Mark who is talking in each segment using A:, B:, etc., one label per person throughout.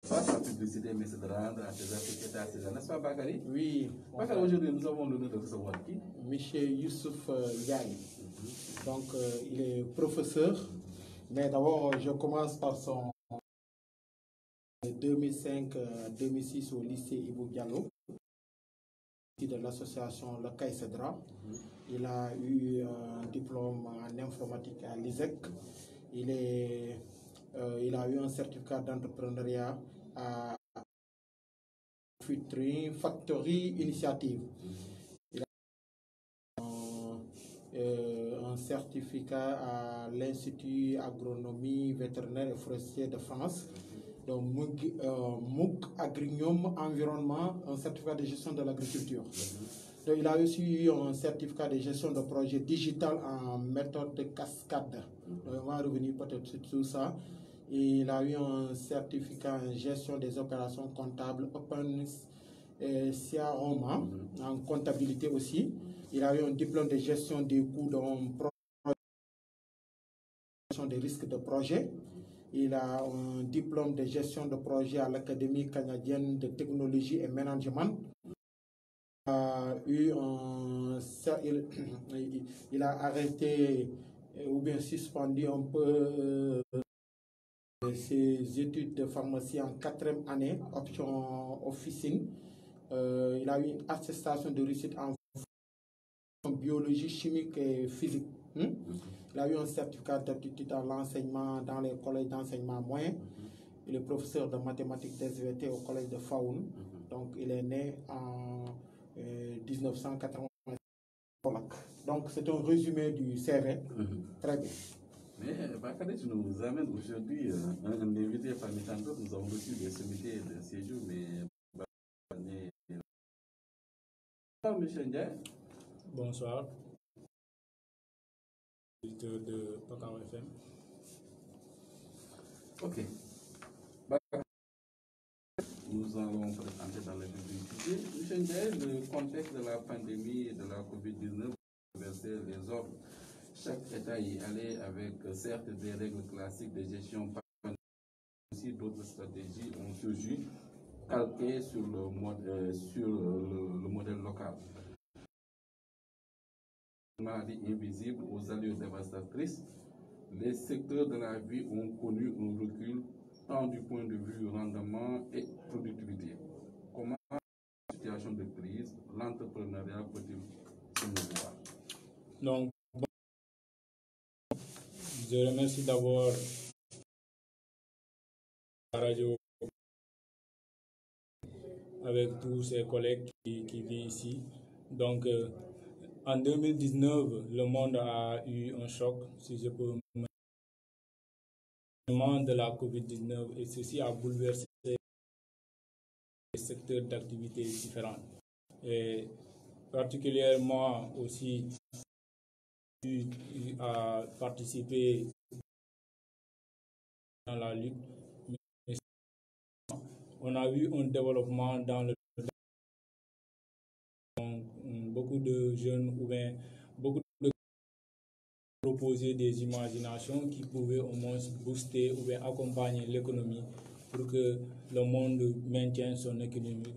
A: Pas la publicité, mais c'est de rendre à tes artistes, n'est-ce pas, Bakary?
B: Oui.
A: Bakary, aujourd'hui, nous avons l'honneur de recevoir qui?
B: Monsieur Youssouf Yaye. Donc, il est professeur. Mais d'abord, je commence par son 2005-2006 au lycée Ibou Diallo, de l'association Le Caïcedra. Il a eu un diplôme en informatique à l'ISEC. Il a eu un certificat d'entrepreneuriat à Factory Initiative. Il a un certificat à l'Institut Agronomie Vétérinaire et Forestier de France. Donc, MOOC Agrignum Environnement, un certificat de gestion de l'agriculture. Donc, il a aussi eu un certificat de gestion de projet digital en méthode de cascade. Donc, on va revenir peut-être sur tout ça. Et il a eu un certificat en gestion des opérations comptables Open Siaroma, en comptabilité aussi. Il a eu un diplôme de gestion des coûts des risques de projet. Il a un diplôme de gestion de projet à l'Académie canadienne de technologie et management. Il a arrêté ou bien suspendu un peu ses études de pharmacie en 4e année, option officine. Il a eu une attestation de réussite en biologie, chimique et physique. Il a eu un certificat d'aptitude à l'enseignement dans les collèges d'enseignement moyen. Il est professeur de mathématiques d'SVT au collège de Faoun. Donc, il est né en 1980. Donc, c'est un résumé du CV. Très bien.
A: Mais Bakary, tu nous amènes aujourd'hui un invité parmi tant d'autres. Nous avons reçu des sommités de séjour, mais bonsoir, M. Ndiaye.
C: Bonsoir. De Pakao FM.
A: Ok. Nous allons entrer dans les publicités. M. Ndiaye, le contexte de la pandémie de la COVID-19 a versé les ordres. Chaque État y allait avec certes des règles classiques de gestion, aussi d'autres stratégies ont surgi calquées sur le modèle local. Maladie invisible aux allures dévastatrices, les secteurs de la vie ont connu un recul tant du point de vue rendement et productivité. Comment, dans une situation de crise, l'entrepreneuriat peut-il se mouvoir?
C: Donc, je remercie d'abord la radio avec tous ses collègues qui vivent ici. Donc, en 2019, le monde a eu un choc, si je peux me dire, de la COVID-19, et ceci a bouleversé les secteurs d'activité différents. Et particulièrement aussi à participer dans la lutte. On a vu un développement dans le beaucoup de jeunes ou bien beaucoup de proposer des imaginations qui pouvaient au moins booster ou bien accompagner l'économie pour que le monde maintienne son équilibre.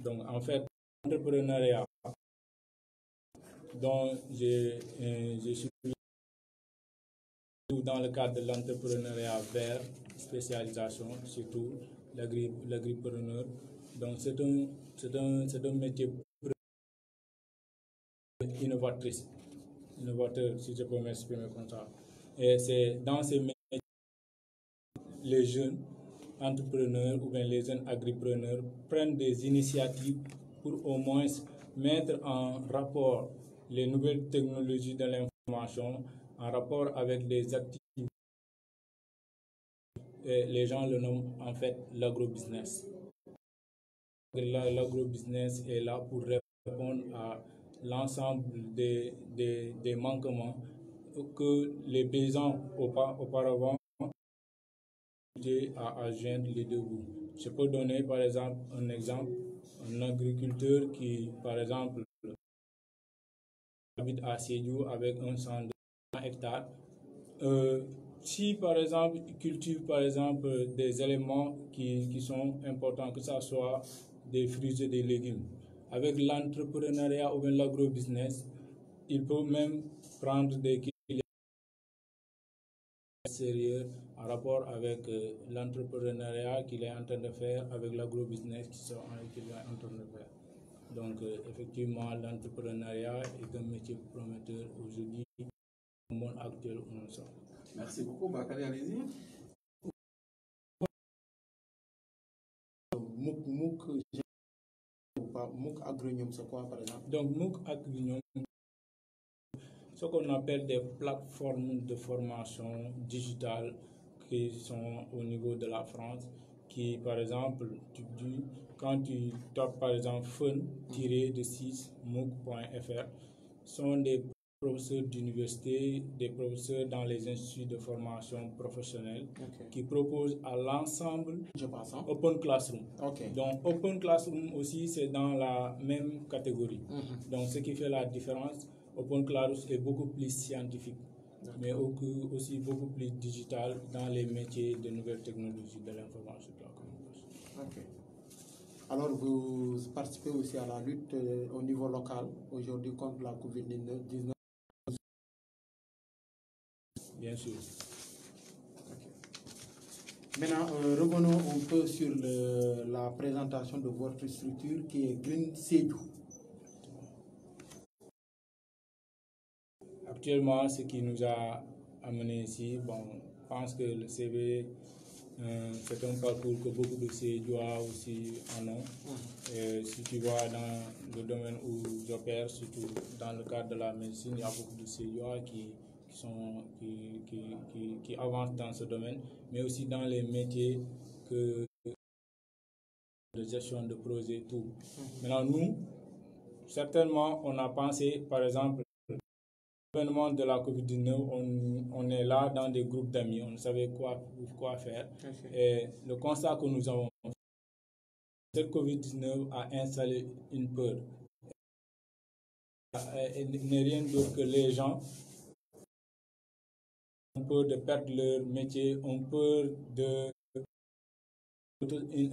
C: Donc en fait, l'entrepreneuriat dont je suis dans le cadre de l'entrepreneuriat vert, spécialisation, surtout l'agripreneur. Donc c'est un métier innovateur, si je peux m'exprimer comme ça. Et c'est dans ces métiers, les jeunes entrepreneurs ou bien les jeunes agripreneurs prennent des initiatives pour au moins mettre en rapport les nouvelles technologies de l'information en rapport avec les activités. Et les gens le nomment en fait l'agrobusiness. L'agrobusiness est là pour répondre à l'ensemble des manquements que les paysans auparavant à joindre les deux bouts. Je peux donner par exemple un agriculteur qui par exemple habite à Sédhiou avec un centre de 100 hectares si par exemple ils cultivent par exemple des éléments qui sont importants, que ce soit des fruits et des légumes, avec l'entrepreneuriat ou bien l'agrobusiness, il peut même prendre des clients sérieux en rapport avec l'entrepreneuriat qu'il est en train de faire, avec l'agrobusiness qu'il est en train de faire. Donc effectivement, l'entrepreneuriat est un métier prometteur aujourd'hui au monde actuel où nous sommes.
A: Merci beaucoup, Bakary, allez-y.
B: MOOC Agronium, c'est quoi par exemple?
C: Donc MOOC Agronium, ce qu'on appelle des plateformes de formation digitale qui sont au niveau de la France, qui par exemple, quand tu tapes par exemple fun-de6mooc.fr, sont des professeurs d'université, des professeurs dans les instituts de formation professionnelle qui proposent à l'ensemble Open Classroom. Donc Open Classroom aussi, c'est dans la même catégorie. Donc ce qui fait la différence, Open Classroom est beaucoup plus scientifique, mais aussi beaucoup plus digital dans les métiers de nouvelles technologies de l'information et de la communication.
B: Alors, vous participez aussi à la lutte au niveau local, aujourd'hui contre la COVID-19?
C: Bien sûr.
B: Maintenant, revenons un peu sur la présentation de votre structure qui est Green Sédhiou.
C: Actuellement, ce qui nous a amené ici, bon, je pense que le CV, c'est un parcours que beaucoup de Sédhiouas aussi en ont. Si tu vois dans le domaine où j'opère, surtout dans le cadre de la médecine, il y a beaucoup de Sédhiouas qui avancent dans ce domaine, mais aussi dans les métiers de gestion de projet, tout. Maintenant, nous, certainement, on a pensé, par exemple, l'événement de la COVID-19, on est là dans des groupes d'amis, on ne savait quoi faire. Et le constat que nous avons fait, cette COVID-19 a installé une peur. Il n'est rien d'autre que les gens ont peur de perdre leur métier, ont peur d'une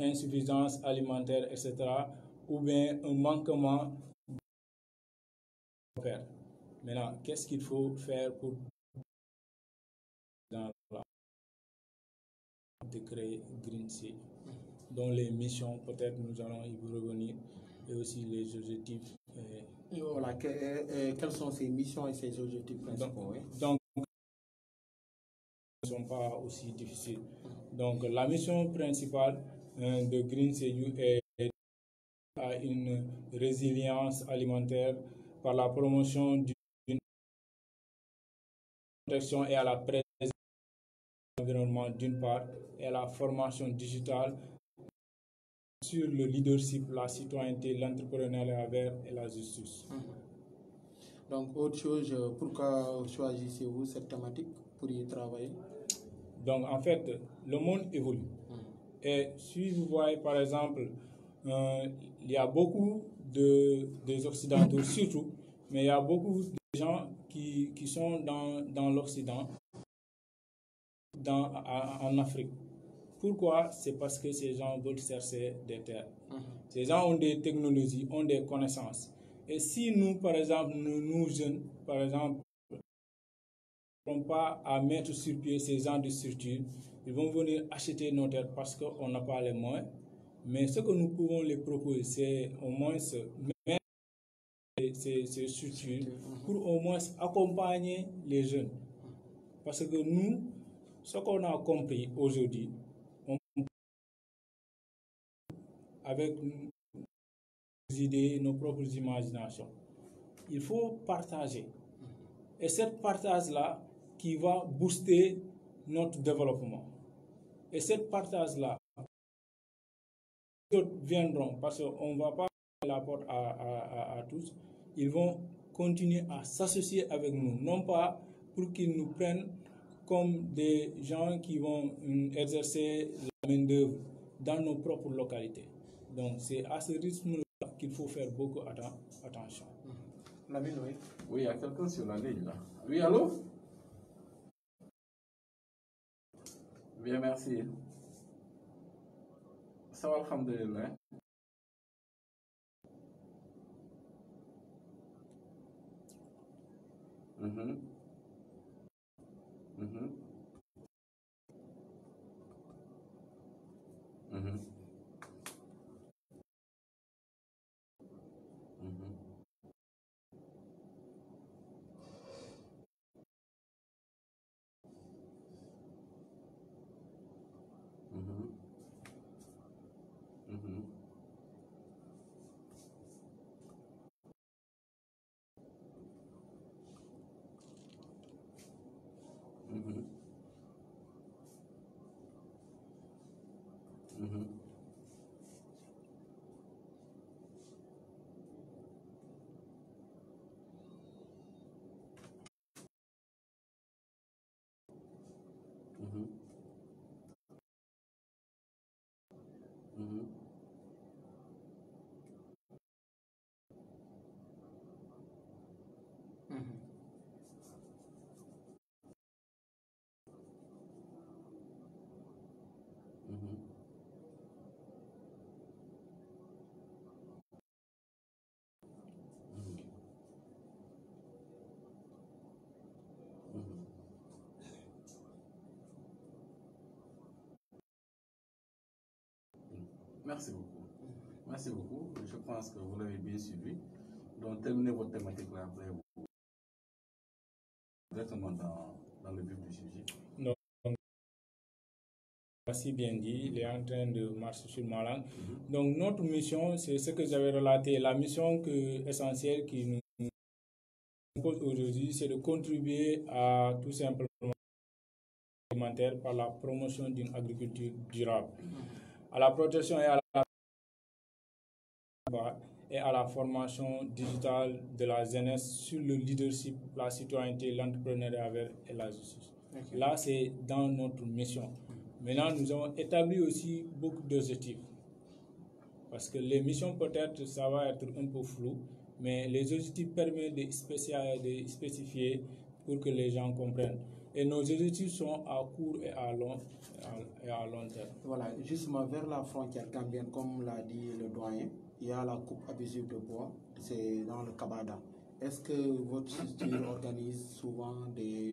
C: insuffisance alimentaire, etc., ou bien un manquement de faire. Maintenant, qu'est-ce qu'il faut faire pour de créer Green Sédhiou, dont les missions, peut-être nous allons y revenir, et aussi les objectifs.
B: Voilà, quelles sont ces missions et ces objectifs principaux?
C: Donc, ne sont pas aussi difficiles. Donc, la mission principale de Green Sédhiou est à une résilience alimentaire par la promotion d'une protection et à la préservation de l'environnement d'une part, et à la formation digitale sur le leadership, la citoyenneté, l'entrepreneuriat vert et la justice.
B: Donc, autre chose, pourquoi choisissez-vous cette thématique pour y travailler?
C: Donc, en fait, le monde évolue. Et si vous voyez, par exemple, il y a beaucoup des Occidentaux surtout, mais il y a beaucoup de gens qui sont dans l'Occident, en Afrique. Pourquoi? C'est parce que ces gens veulent chercher des terres. Ces gens ont des technologies, ont des connaissances. Et si nous, par exemple, nous jeunes, par exemple, ne pas à mettre sur pied ces gens de structure, ils vont venir acheter nos terres parce qu'on n'a pas les moyens. Mais ce que nous pouvons les proposer, c'est au moins mettre ces structures pour au moins accompagner les jeunes. Parce que nous, ce qu'on a compris aujourd'hui, avec nos idées, nos propres imaginations, il faut partager. Et cette partage-là qui va booster notre développement. Et cette partage-là, d'autres viendront parce qu'on ne va pas faire la porte à tous. Ils vont continuer à s'associer avec nous, non pas pour qu'ils nous prennent comme des gens qui vont exercer la main-d'œuvre dans nos propres localités. Donc, c'est à ce rythme-là qu'il faut faire beaucoup attention.
B: Oui,
A: il y a quelqu'un sur la ligne là. Oui, allô? Bien, merci. Ça va, alhamdulillah. Mhm. Mhm. Mhm. Mhm. Mhm. Mhm. Mhm. Mhm. Mhm. Mhm.
B: Mhm.
A: Mhm. Mhm. Merci beaucoup. Merci beaucoup. Je pense que vous l'avez bien suivi. Donc, terminez votre thématique là après, directement dans le vif du sujet.
C: Donc, si bien dit, il est en train de marcher sur ma langue. Donc, notre mission, c'est ce que j'avais relaté. La mission essentielle qui nous impose aujourd'hui, c'est de contribuer à tout simplement alimentaire par la promotion d'une agriculture durable, à la protection et à la formation digitale de la jeunesse sur le leadership, la citoyenneté, l'entrepreneuriat et la justice. Okay. Là, c'est dans notre mission. Maintenant, nous avons établi aussi beaucoup d'objectifs. Parce que les missions, peut-être, ça va être un peu flou, mais les objectifs permettent de spécifier pour que les gens comprennent. Et nos objectifs sont à court et à long terme.
B: Voilà, justement vers la frontière gambienne, comme l'a dit le doyen, il y a la coupe abusive de bois, c'est dans le Kabada. Est-ce que votre structure organise souvent des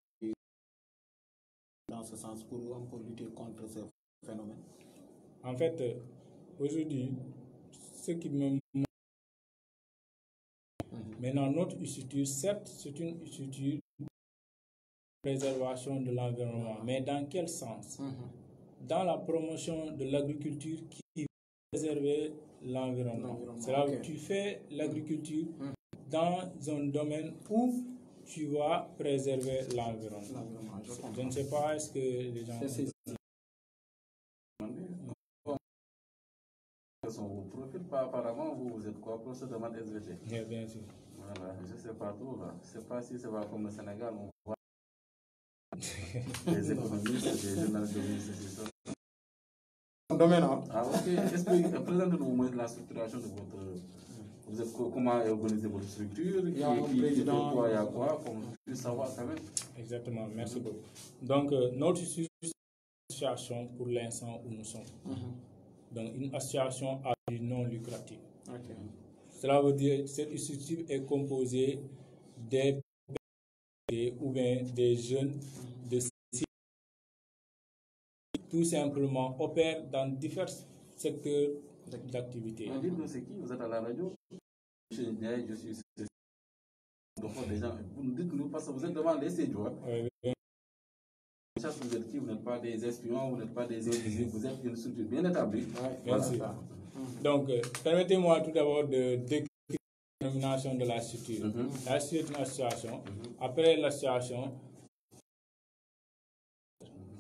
B: dans ce sens pour un peu lutter contre ce phénomène?
C: En fait, aujourd'hui, ce qui me... Maintenant, notre structure, certes, c'est une structure de préservation de l'environnement, mais dans quel sens? Dans la promotion de l'agriculture qui va préserver l'environnement. C'est là où tu fais l'agriculture dans un domaine où tu vas préserver l'environnement. Je ne sais pas, est-ce que les gens...
A: Son profil, apparemment, vous êtes quoi, professeur de maths SVT?
C: Oui, bien sûr.
A: Voilà, je ne sais pas trop là. Je ne sais pas si ça va comme le Sénégal, on voit des économistes, des journalistes de l'institution.
B: Domaine, hein?
A: Ah, ok. Est-ce que présentez-nous au moins la structuration de votre. Vous êtes comment est organisée votre structure?
B: Il y a un président.
A: Il y a quoi? Qu'on puisse savoir quand même.
C: Exactement, merci beaucoup. Donc, notre association pour l'instant où nous sommes. Donc, une association à but non lucratif.
B: Okay.
C: Cela veut dire que cette structure est composée des ou bien des jeunes de tout simplement opèrent dans divers secteurs d'activité.
A: Dites-nous c'est qui? Vous êtes à la radio? Je suis des gens. Dites-nous parce que vous êtes devant les séjours. Vous êtes qui? Vous n'êtes pas des espions, vous n'êtes pas des invisibles, vous êtes une structure bien établie.
C: Merci. Donc, permettez-moi tout d'abord de décrire la dénomination de la structure. La structure est une association. Après l'association,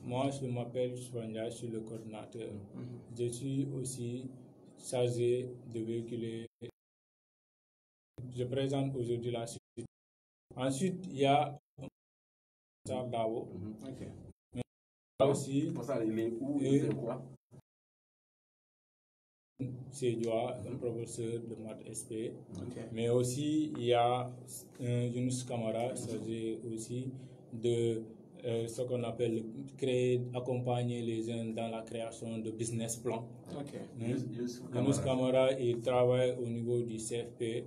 C: moi je m'appelle Chouania, je suis le coordinateur. Je suis aussi chargé de véhiculer. Je présente aujourd'hui la structure. Ensuite, il y a Dao. Aussi,
A: il est où? Il fait quoi?
C: C'est un professeur de maths SP. Mais aussi, il y a Yunus Kamara, chargé aussi de ce qu'on appelle créer, accompagner les jeunes dans la création de business plans. Younous Camara, il travaille au niveau du CFP,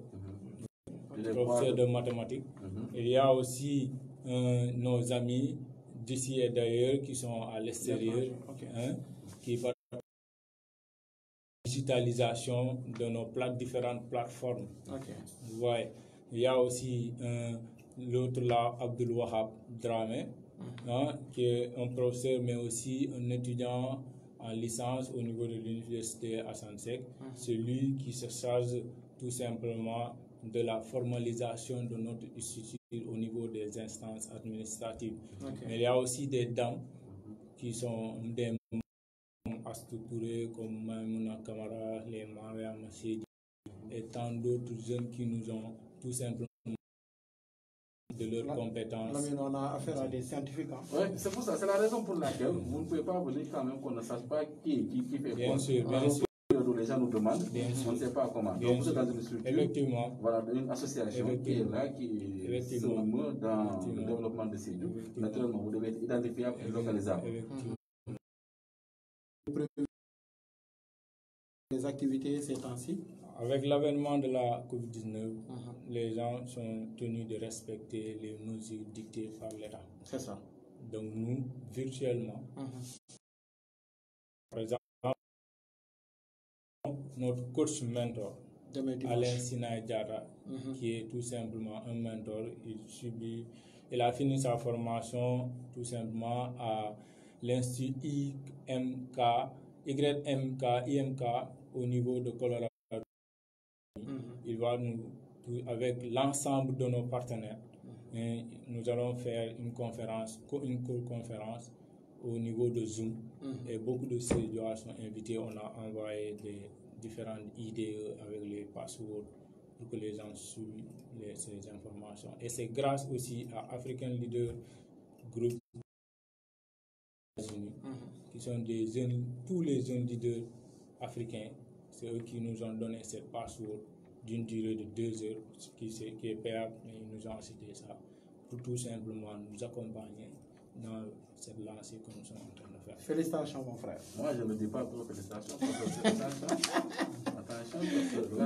C: professeur de mathématiques. Il y a aussi nos amis d'ici et d'ailleurs qui sont à l'extérieur, qui parlent de la digitalisation de nos différentes plateformes. Ouais. Il y a aussi l'autre là, Abdul Wahab Dramé, qui est un professeur mais aussi un étudiant en licence au niveau de l'université Assane Seck. C'est lui qui se charge tout simplement de la formalisation de notre institut au niveau des instances administratives. Mais il y a aussi des dames qui sont des comme Astou Touré, comme Maïmouna Kamara, les Maria Massedi et tant d'autres jeunes qui nous ont tout simplement de leurs compétences.
B: Là, on a affaire à des scientifiques.
A: Oui, c'est pour ça, c'est la raison pour laquelle vous ne pouvez pas vous dire quand même qu'on ne sache pas qui fait
C: bien
A: quoi.
C: Sûr, bien sûr.
A: Les gens nous demandent, on ne sait pas comment. Donc vous êtes dans une structure,
C: effectivement.
A: Voilà, une association qui est là, qui se meut dans le développement de ces lieux. Naturellement, vous devez être identifiable et localisable.
B: Les activités ces temps-ci.
C: Avec l'avènement de la COVID-19, les gens sont tenus de respecter les mesures dictées par l'État.
B: C'est ça.
C: Donc nous, virtuellement, par exemple, notre coach mentor, Alain Sinaï Diarra, qui est tout simplement un mentor, il a fini sa formation tout simplement à l'Institut IMK au niveau de Colorado. Il va avec l'ensemble de nos partenaires, nous allons faire une conférence au niveau de Zoom. Et beaucoup de CEDUA sont invités. On a envoyé des différentes idées avec les passwords pour que les gens suivent ces informations. Et c'est grâce aussi à African Leader Group qui sont des jeunes, tous les jeunes leaders africains. C'est eux qui nous ont donné cette password d'une durée de 2 heures, qui est payable, mais ils nous ont cité ça pour tout simplement nous accompagner dans cette lancée que nous sommes en train de faire.
B: Félicitations, mon frère.
A: Moi, je ne dis pas trop félicitations. Attention, parce que là,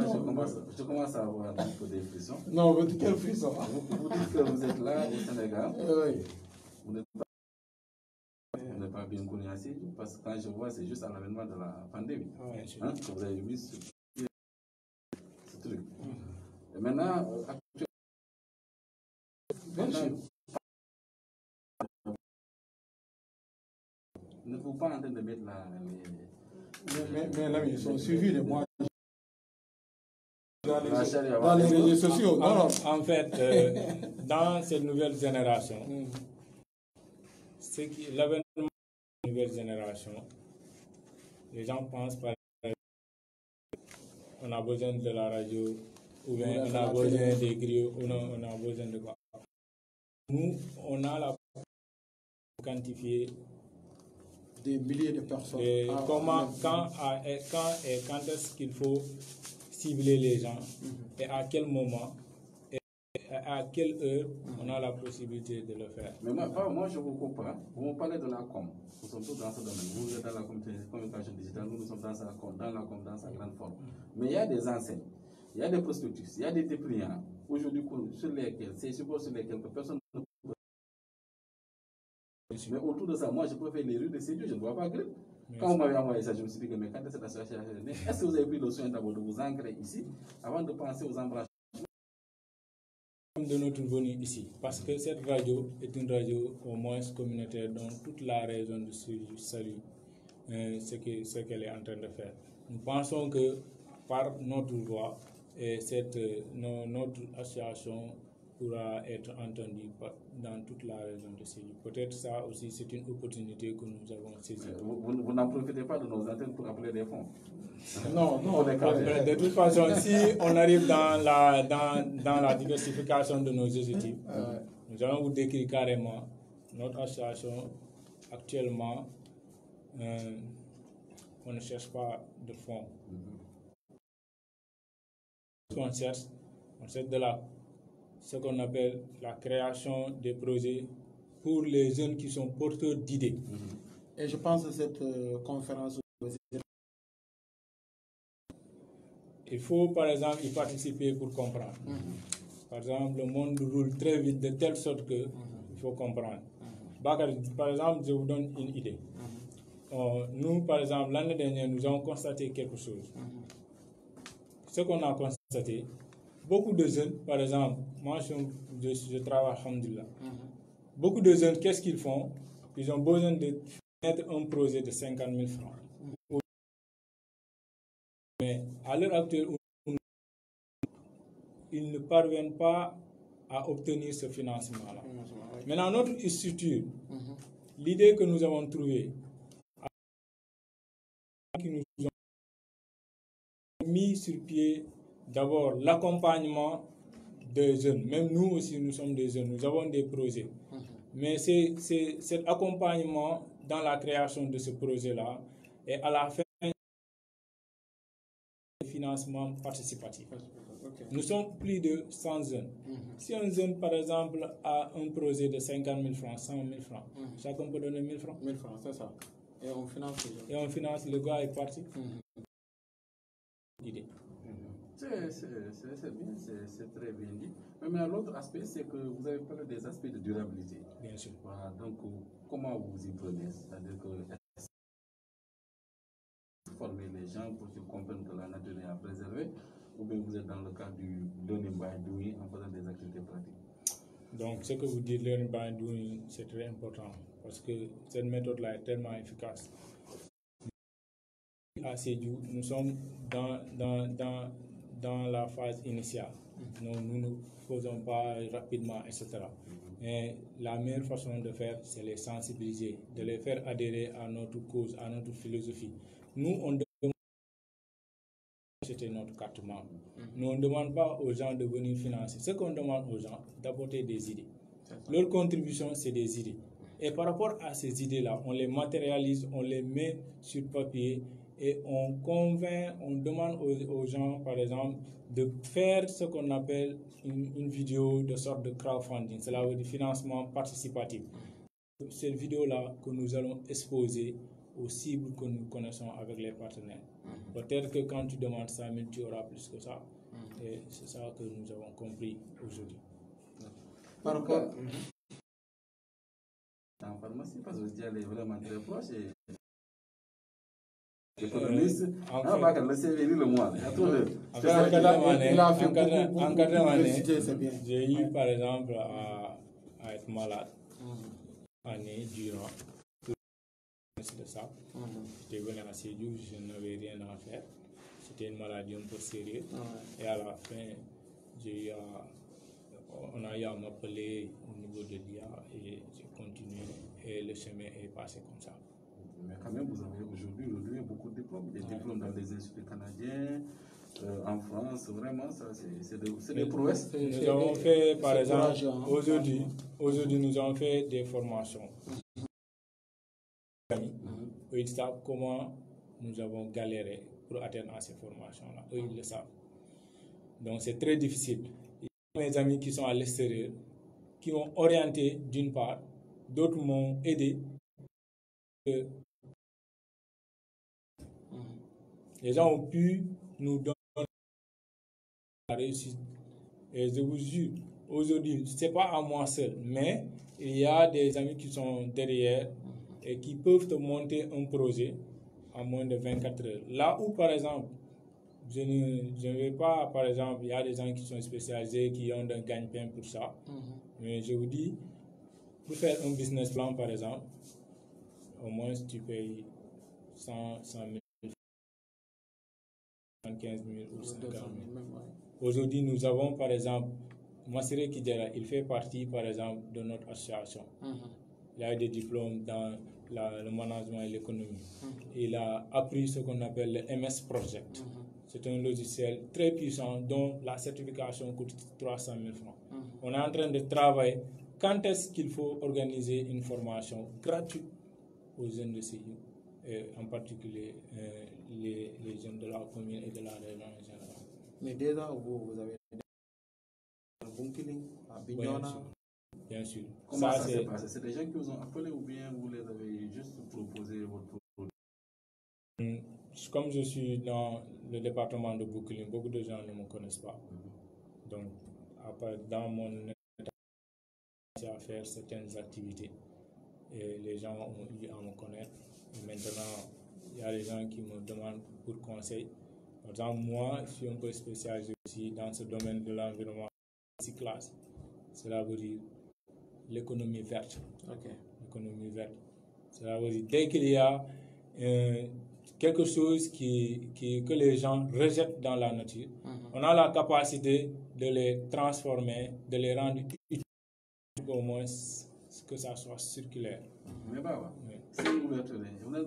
A: je commence à avoir un peu des frissons.
B: Non, mais quel frisson?
A: Vous dites que vous êtes là au Sénégal.
B: Oui.
A: Vous n'êtes pas bien connu assez, parce que quand je vois, c'est juste à l'avènement de la pandémie que vous avez mis ce truc. Et maintenant, ne faut pas en train de mettre
B: mais là, ils sont suivis de moi. Dans les réseaux sociaux.
C: En fait, dans cette nouvelle génération, l'avènement de la nouvelle génération, les gens pensent par on a besoin de la radio, ou bien on a besoin des griots, ou non, on a besoin de quoi. Nous, on a la quantifier
B: des milliers de personnes.
C: Quand est-ce qu'il faut cibler les gens et à quel moment et à quelle heure on a la possibilité de le faire.
A: Mais moi je vous comprends. Vous me parlez de la com. Nous sommes tous dans ce domaine. Vous êtes dans la communication digitale, nous sommes dans la com, dans sa grande forme. Mais il y a des enseignes, il y a des prospectus, il y a des dépliants aujourd'hui sur lesquels, c'est supports sur lesquels personne ne peut. Mais autour de ça, moi je peux faire les rues de Sédhiou, je ne vois pas grille. Quand vous m'avez envoyé ça, je me suis dit que mais quand cette association est née, est-ce que vous avez pris le soin d'abord de vous ancrer ici avant de penser aux embranchements
C: de notre venue ici? Parce que cette radio est une radio au moins communautaire dont toute la raison de salue ce qu'elle est en train de faire. Nous pensons que par notre voix, notre association pourra être entendue dans toute la région de Sédhiou. Peut-être ça aussi, c'est une opportunité que nous avons saisie.
A: Vous n'en profitez pas de nos antennes pour appeler des fonds?
B: Non.
C: De toute façon, si on arrive dans la diversification de nos objectifs, nous allons vous décrire carrément notre association. Actuellement, on ne cherche pas de fonds. On cherche ce qu'on appelle la création des projets pour les jeunes qui sont porteurs d'idées.
B: Et je pense que cette conférence,
C: il faut par exemple y participer pour comprendre. Par exemple, le monde roule très vite de telle sorte que il faut comprendre. Bakary, par exemple, je vous donne une idée. Nous, par exemple, l'année dernière, nous avons constaté quelque chose. Ce qu'on a constaté, beaucoup de jeunes, par exemple, moi je travaille, alhamdoulilah. Beaucoup de jeunes, qu'est-ce qu'ils font? Ils ont besoin de mettre un projet de 50 000 francs. Mais à l'heure actuelle, ils ne parviennent pas à obtenir ce financement-là. Maintenant, notre structure, l'idée que nous avons trouvée, qui nous ont mis sur pied d'abord l'accompagnement des jeunes. Même nous aussi, nous sommes des jeunes, nous avons des projets. Mais c'est cet accompagnement dans la création de ce projet-là et à la fin, le financement participatif. Nous sommes plus de 100 jeunes. Si un jeune, par exemple, a un projet de 50 000 francs, 100 000 francs, chacun peut donner 1000 francs.
B: 1000 francs, c'est ça. Et on finance les jeunes.
C: Et on finance, le gars est parti. L'idée.
A: C'est bien, c'est très bien dit. Mais l'autre aspect, c'est que vous avez parlé des aspects de durabilité.
C: Bien sûr.
A: Voilà, donc comment vous y prenez? C'est-à-dire que former les gens pour qu'ils comprennent que la nature est à préserver, ou bien vous êtes dans le cadre du learning by doing en faisant des activités pratiques?
C: Donc, ce que vous dites, learning by doing, c'est très important parce que cette méthode-là est tellement efficace. À Sédhiou, nous sommes dans la phase initiale. Nous ne faisons pas rapidement, etc. Mais la meilleure façon de faire, c'est les sensibiliser, de les faire adhérer à notre cause, à notre philosophie. Nous, on demande, c'était notre carte membre. Nous, on ne demande pas aux gens de venir financer. Ce qu'on demande aux gens, d'apporter des idées. Leur contribution, c'est des idées. Et par rapport à ces idées-là, on les matérialise, on les met sur papier et on convainc, on demande aux gens, par exemple, de faire ce qu'on appelle une vidéo de sorte de crowdfunding, cela veut dire financement participatif. Cette vidéo-là que nous allons exposer aux cibles que nous connaissons avec les partenaires. Peut-être que quand tu demandes 5 000, tu auras plus que ça. Et c'est ça que nous avons compris aujourd'hui.
B: Par rapport
A: en pharmacie, parce que vous allez vraiment très proche et économiste, le CV, le mois.
B: Il a fait beaucoup d'universités, c'est bien.
C: J'ai eu par exemple à être malade année durant de ça. J'étais venu à Sédhiou, je n'avais rien à faire. C'était une maladie un peu sérieuse. Et à la fin, on a eu à m'appeler au niveau de l'IA et j'ai continué et le chemin est passé comme ça.
A: Mais quand même, vous avez aujourd'hui beaucoup de diplômes, des diplômes dans des instituts canadiens, en France, vraiment, ça c'est des prouesses.
C: Nous avons fait, par exemple, aujourd'hui nous avons fait des formations. Eux, ils savent comment nous avons galéré pour atteindre à ces formations-là. Eux, ils le savent. Donc, c'est très difficile. Il y a mes amis qui sont à l'extérieur, qui m'ont orienté d'une part, d'autres m'ont aidé. Les gens ont pu nous donner la réussite. Et je vous jure, aujourd'hui, ce n'est pas à moi seul, mais il y a des amis qui sont derrière et qui peuvent te monter un projet en moins de 24 heures. Là où, par exemple, je ne vais pas, par exemple, il y a des gens qui sont spécialisés, qui ont un gagne-pain pour ça. Mais je vous dis, pour faire un business plan, par exemple, au moins tu payes 100 000, 15 000 ou 50 000. Aujourd'hui, nous avons, par exemple, Massiré Kidjara, il fait partie, par exemple, de notre association. Il a des diplômes dans le management et l'économie. Il a appris ce qu'on appelle le MS Project. C'est un logiciel très puissant dont la certification coûte 300 000 francs. On est en train de travailler. Quand est-ce qu'il faut organiser une formation gratuite aux jeunes de Sédhiou, en particulier les jeunes de la commune et de la région en général?
B: Mais déjà, vous avez un bon killing à Bignona.
C: bien sûr.
A: Comment ça s'est passé? C'est des gens qui vous ont appelé ou bien vous les avez juste proposé votre produit?
C: Comme je suis dans le département de Boucline, beaucoup de gens ne me connaissent pas. Donc, dans mon état, j'ai à faire certaines activités et les gens ont eu à me connaître. Et maintenant, il y a des gens qui me demandent pour conseil. Par exemple, moi, je suis un peu spécialisé aussi dans ce domaine de l'environnement recyclage. Cela veut dire l'économie verte. L'économie verte. Cela veut dire dès qu'il y a quelque chose que les gens rejettent dans la nature, on a la capacité de les transformer, de les rendre utiles, au moins que ça soit circulaire.
A: Mais bah, oui. Si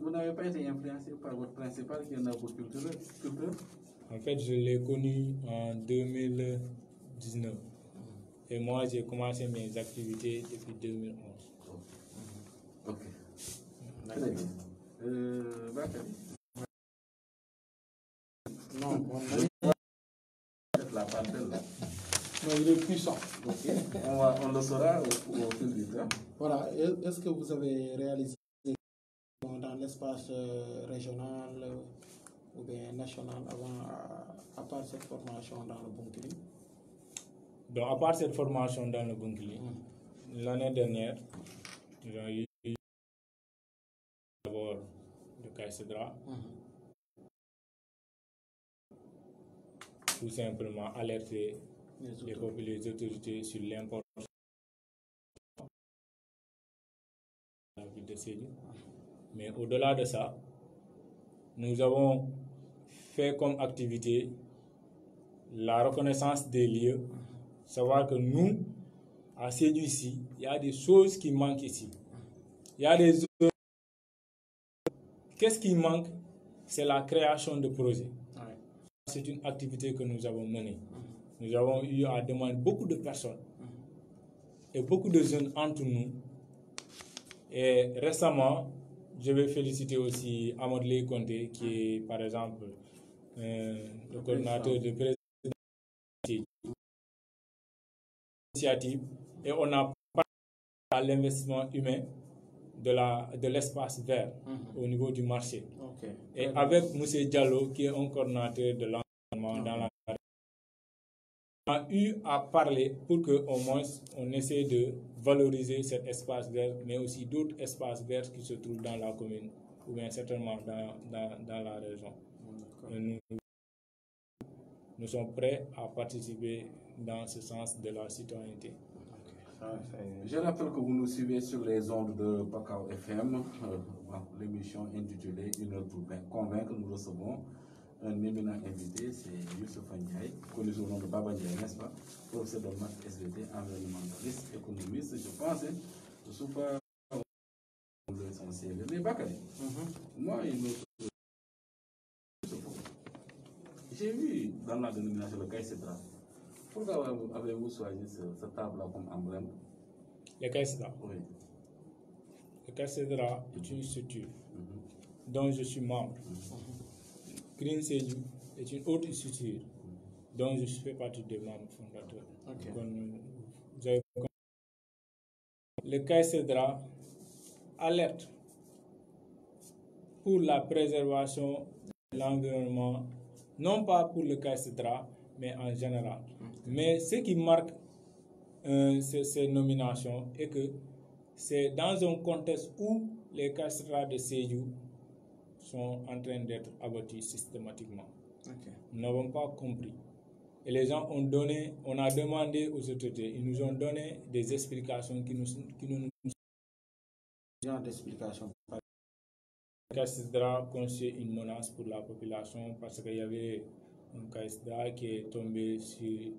A: vous n'avez pas été influencé par votre principal qui est un arboriculteur?
C: En fait, je l'ai connu en 2019. Et moi, j'ai commencé mes activités depuis 2011.
A: Ok. Très bien. Bakary?
B: Non,
A: la parcelle là.
B: Non, il est puissant.
A: Ok. On le saura au fil du temps.
B: Voilà. Est-ce que vous avez réalisé dans l'espace régional ou bien national avant, à part cette formation dans le Bounkiling?
C: Donc, à part cette formation dans le Bounkiling, l'année dernière, nous avons eu d'abord le CAICEDRA, tout simplement alerter les autorités sur l'importance de la ville de Sédhiou. Mais au-delà de ça, nous avons fait comme activité la reconnaissance des lieux, savoir que nous, à Sédhiou ici, il y a des choses qui manquent ici. Il y a des zones. Qu'est-ce qui manque? C'est la création de projets. C'est une activité que nous avons menée. Nous avons eu à demander beaucoup de personnes et beaucoup de jeunes entre nous. Et récemment, je vais féliciter aussi Amadou Conté, qui est par exemple le coordinateur de président initiative, et on a parlé à l'investissement humain de l'espace vert au niveau du marché. Et avec M. Diallo, qui est un coordinateur de l'environnement dans la on a eu à parler pour qu'au moins on essaie de valoriser cet espace vert, mais aussi d'autres espaces verts qui se trouvent dans la commune, ou bien certainement dans la région. Nous sommes prêts à participer dans ce sens de la citoyenneté.
A: Je rappelle que vous nous suivez sur les ondes de Bakao FM, l'émission intitulée Une heure pour convaincre. Nous recevons un éminent invité, c'est Youssef Ndiaye, connu sous le nom de Baba Ndiaye, n'est-ce pas? Professeur de maths SVT, environnementaliste, économiste. Je pense que je ne suis pas l'essentiel. Mais Bakary, moi, j'ai vu dans la dénomination le CAICEDRA. Pourquoi avez-vous choisi ce table-là comme emblème?
C: Le CAICEDRA? Oui. Le CAICEDRA est une structure dont je suis membre. Green Sédhiou est une autre structure dont je fais partie des membres fondateurs. Le CAICEDRA alerte pour la préservation de l'environnement, non pas pour le CAICEDRA, mais en général. Mais ce qui marque ces nominations est que c'est dans un contexte où les CAICEDRA de Sédhiou sont en train d'être abattus systématiquement. Nous n'avons pas compris. Et les gens ont donné, on a demandé aux autorités, ils nous ont donné des explications qui nous
B: genre d'explications.
C: Le CAICEDRA constitue une menace pour la population parce qu'il y avait un CAICEDRA qui est tombé sur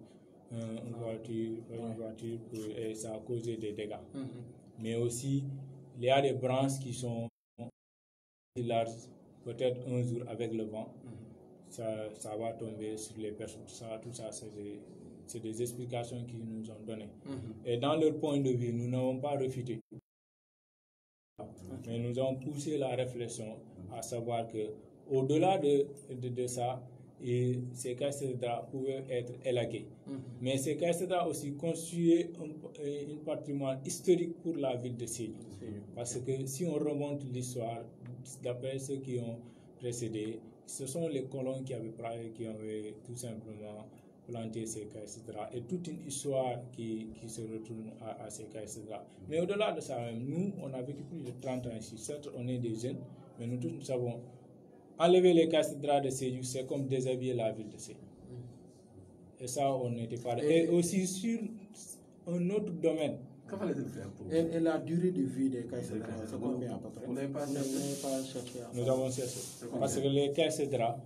C: une voiture et ça a causé des dégâts. Mais aussi, il y a des branches qui sont larges, peut-être un jour avec le vent, ça va tomber sur les personnes. Tout ça, c'est des explications qu'ils nous ont données. Et dans leur point de vue, nous n'avons pas refuté. Mais nous avons poussé la réflexion à savoir que au-delà de ça, et ces cathédrales pouvaient être élaguées. Mais ces cathédrales aussi constituaient un patrimoine historique pour la ville de Sédhiou. Parce que si on remonte l'histoire, d'après ceux qui ont précédé, ce sont les colons qui avaient tout simplement planté ces cathédrales et toute une histoire qui se retourne à ces cathédrales. Mais au-delà de ça, même, nous, on a vécu plus de 30 ans ici. Certes, on est des jeunes, mais nous tous, nous savons, enlever les cathédrales de Sédhiou, c'est comme déshabiller la ville de Sédhiou. Et ça, on n'était pas... Et aussi sur un autre domaine.
A: Que fallait-il faire pour...
B: Et la durée de vie des cathédrales, c'est combien à peu près?
A: Vous n'avez pas
B: cherché.
C: Nous avons cherché. Parce que les cathédrales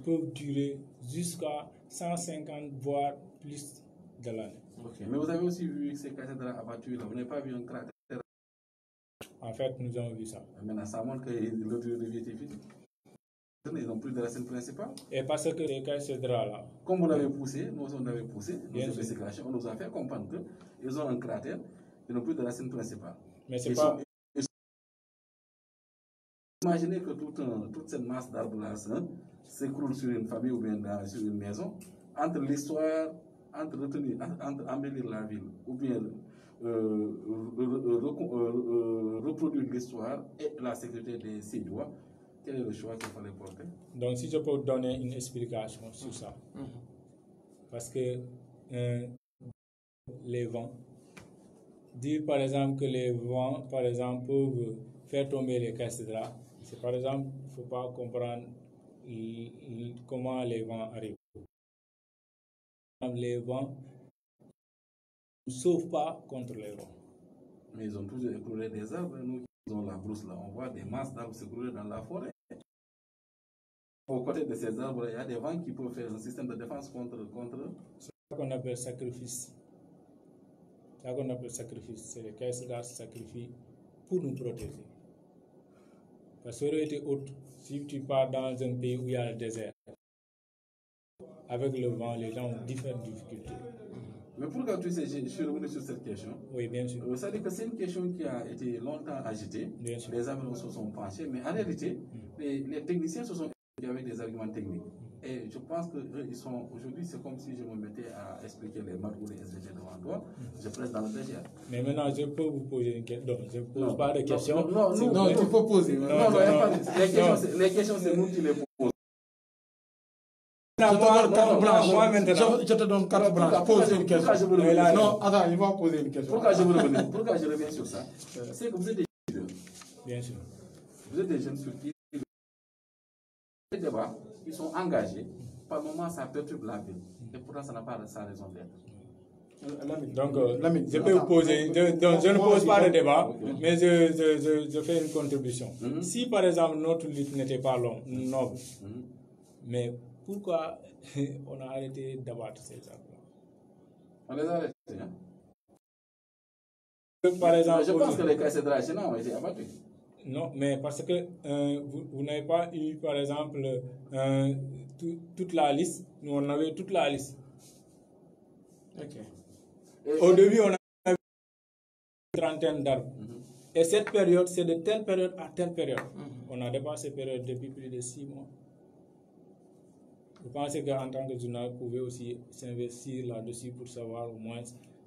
C: peuvent durer jusqu'à 150 voire plus de l'année.
A: Okay. Mais vous avez aussi vu ces cathédrales abattues là, vous n'avez pas vu un cratère?
C: En fait, nous avons vu ça.
A: Maintenant, ça montre que le durée de vie était finie. Ils n'ont plus de racine principale.
C: Et parce que les cathédrales là...
A: Comme vous l'avez poussé, nous on l'avait poussé, on nous a fait comprendre qu'ils ont un cratère, ils n'ont plus de racine principale.
C: Mais c'est pas...
A: Imaginez que toute cette masse d'arbres là s'écroule sur une famille ou bien sur une maison, entre l'histoire, entre embellir la ville, ou bien reproduire l'histoire et la sécurité des Sédhiouas. Quel est le choix qu'il fallait porter?
C: Donc, si je peux donner une explication sur ça. Parce que les vents, dire par exemple que les vents, par exemple, peuvent faire tomber les cathédrales, c'est par exemple, il ne faut pas comprendre comment les vents arrivent. Les vents ne sauvent pas contre les vents.
A: Mais ils ont toujours écroulé des arbres. Nous qui avons la brousse là, on voit des masses d'arbres s'écrouler dans la forêt. Aux côtés de ces arbres, il y a des vents qui peuvent faire un système de défense contre eux.
C: C'est ça qu'on appelle sacrifice. C'est ça qu'on appelle sacrifice. C'est les cathédrales qui sacrifient pour nous protéger. Parce que ça aurait été autre. Si tu pars dans un pays où il y a le désert, avec le vent, les gens ont différentes difficultés.
A: Mais pourquoi tu sais, je suis revenu sur cette question.
C: Oui, bien sûr.
A: Ça veut dire que c'est une question qui a été longtemps agitée.
C: Bien sûr.
A: Les amis se sont penchés, mais en réalité, les techniciens se sont avec des arguments techniques. Et je pense que ils sont aujourd'hui, c'est comme si je me mettais à expliquer les maths ou les SVT devant toi. Je presse dans le DGA.
C: Mais maintenant, je peux vous poser une question. Donc, je ne pose pas de questions.
B: Non, tu peux poser.
A: Les questions, c'est nous qui les posons.
B: Je te donne carte blanche. Pose une question. Non, attends, il va poser une question.
A: Pourquoi je reviens sur ça? C'est que vous êtes des jeunes.
C: Bien sûr.
A: Vous êtes des jeunes sur qui les débats, ils sont engagés. Par moment, ça perturbe la vie. Et pourtant, ça n'a pas sa raison d'être.
C: Donc, je peux vous poser. Donc, je ne pose pas de débat, mais je fais une contribution. Si, par exemple, notre lutte n'était pas noble, mais pourquoi on a arrêté d'abattre ces arbres?
A: On les a arrêtés, hein?
C: Par exemple,
A: je pense que les cathédrales ont été abattus.
C: Non, mais parce que vous n'avez pas eu, par exemple, toute la liste. Nous, on avait toute la liste. Au début, on avait une trentaine d'arbres. Et cette période, c'est de telle période à telle période. On a dépassé cette période depuis plus de 6 mois. Vous pensez qu'en tant que journal, vous pouvez aussi s'investir là-dessus pour savoir au moins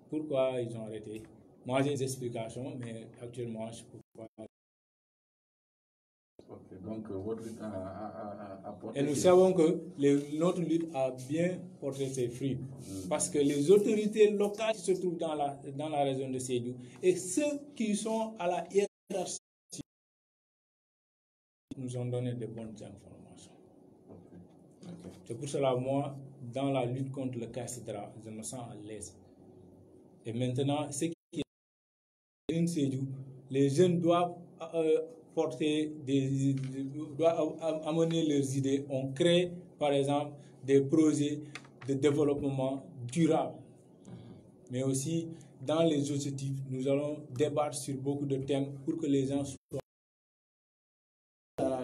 C: pourquoi ils ont arrêté. Moi, j'ai des explications, mais actuellement, je ne peux pas.
A: Donc, votre lutte a porté.
C: Et nous savons que notre lutte a bien porté ses fruits. Parce que les autorités locales qui se trouvent dans la région de Sédhiou et ceux qui sont à la hiérarchie nous ont donné de bonnes informations. C'est pour cela, moi, dans la lutte contre le cathédrale, je me sens à l'aise. Et maintenant, ce qui est en Sédhiou, les jeunes doivent doivent amener leurs idées. On crée, par exemple, des projets de développement durable. Mais aussi, dans les objectifs, nous allons débattre sur beaucoup de thèmes pour que les gens soient...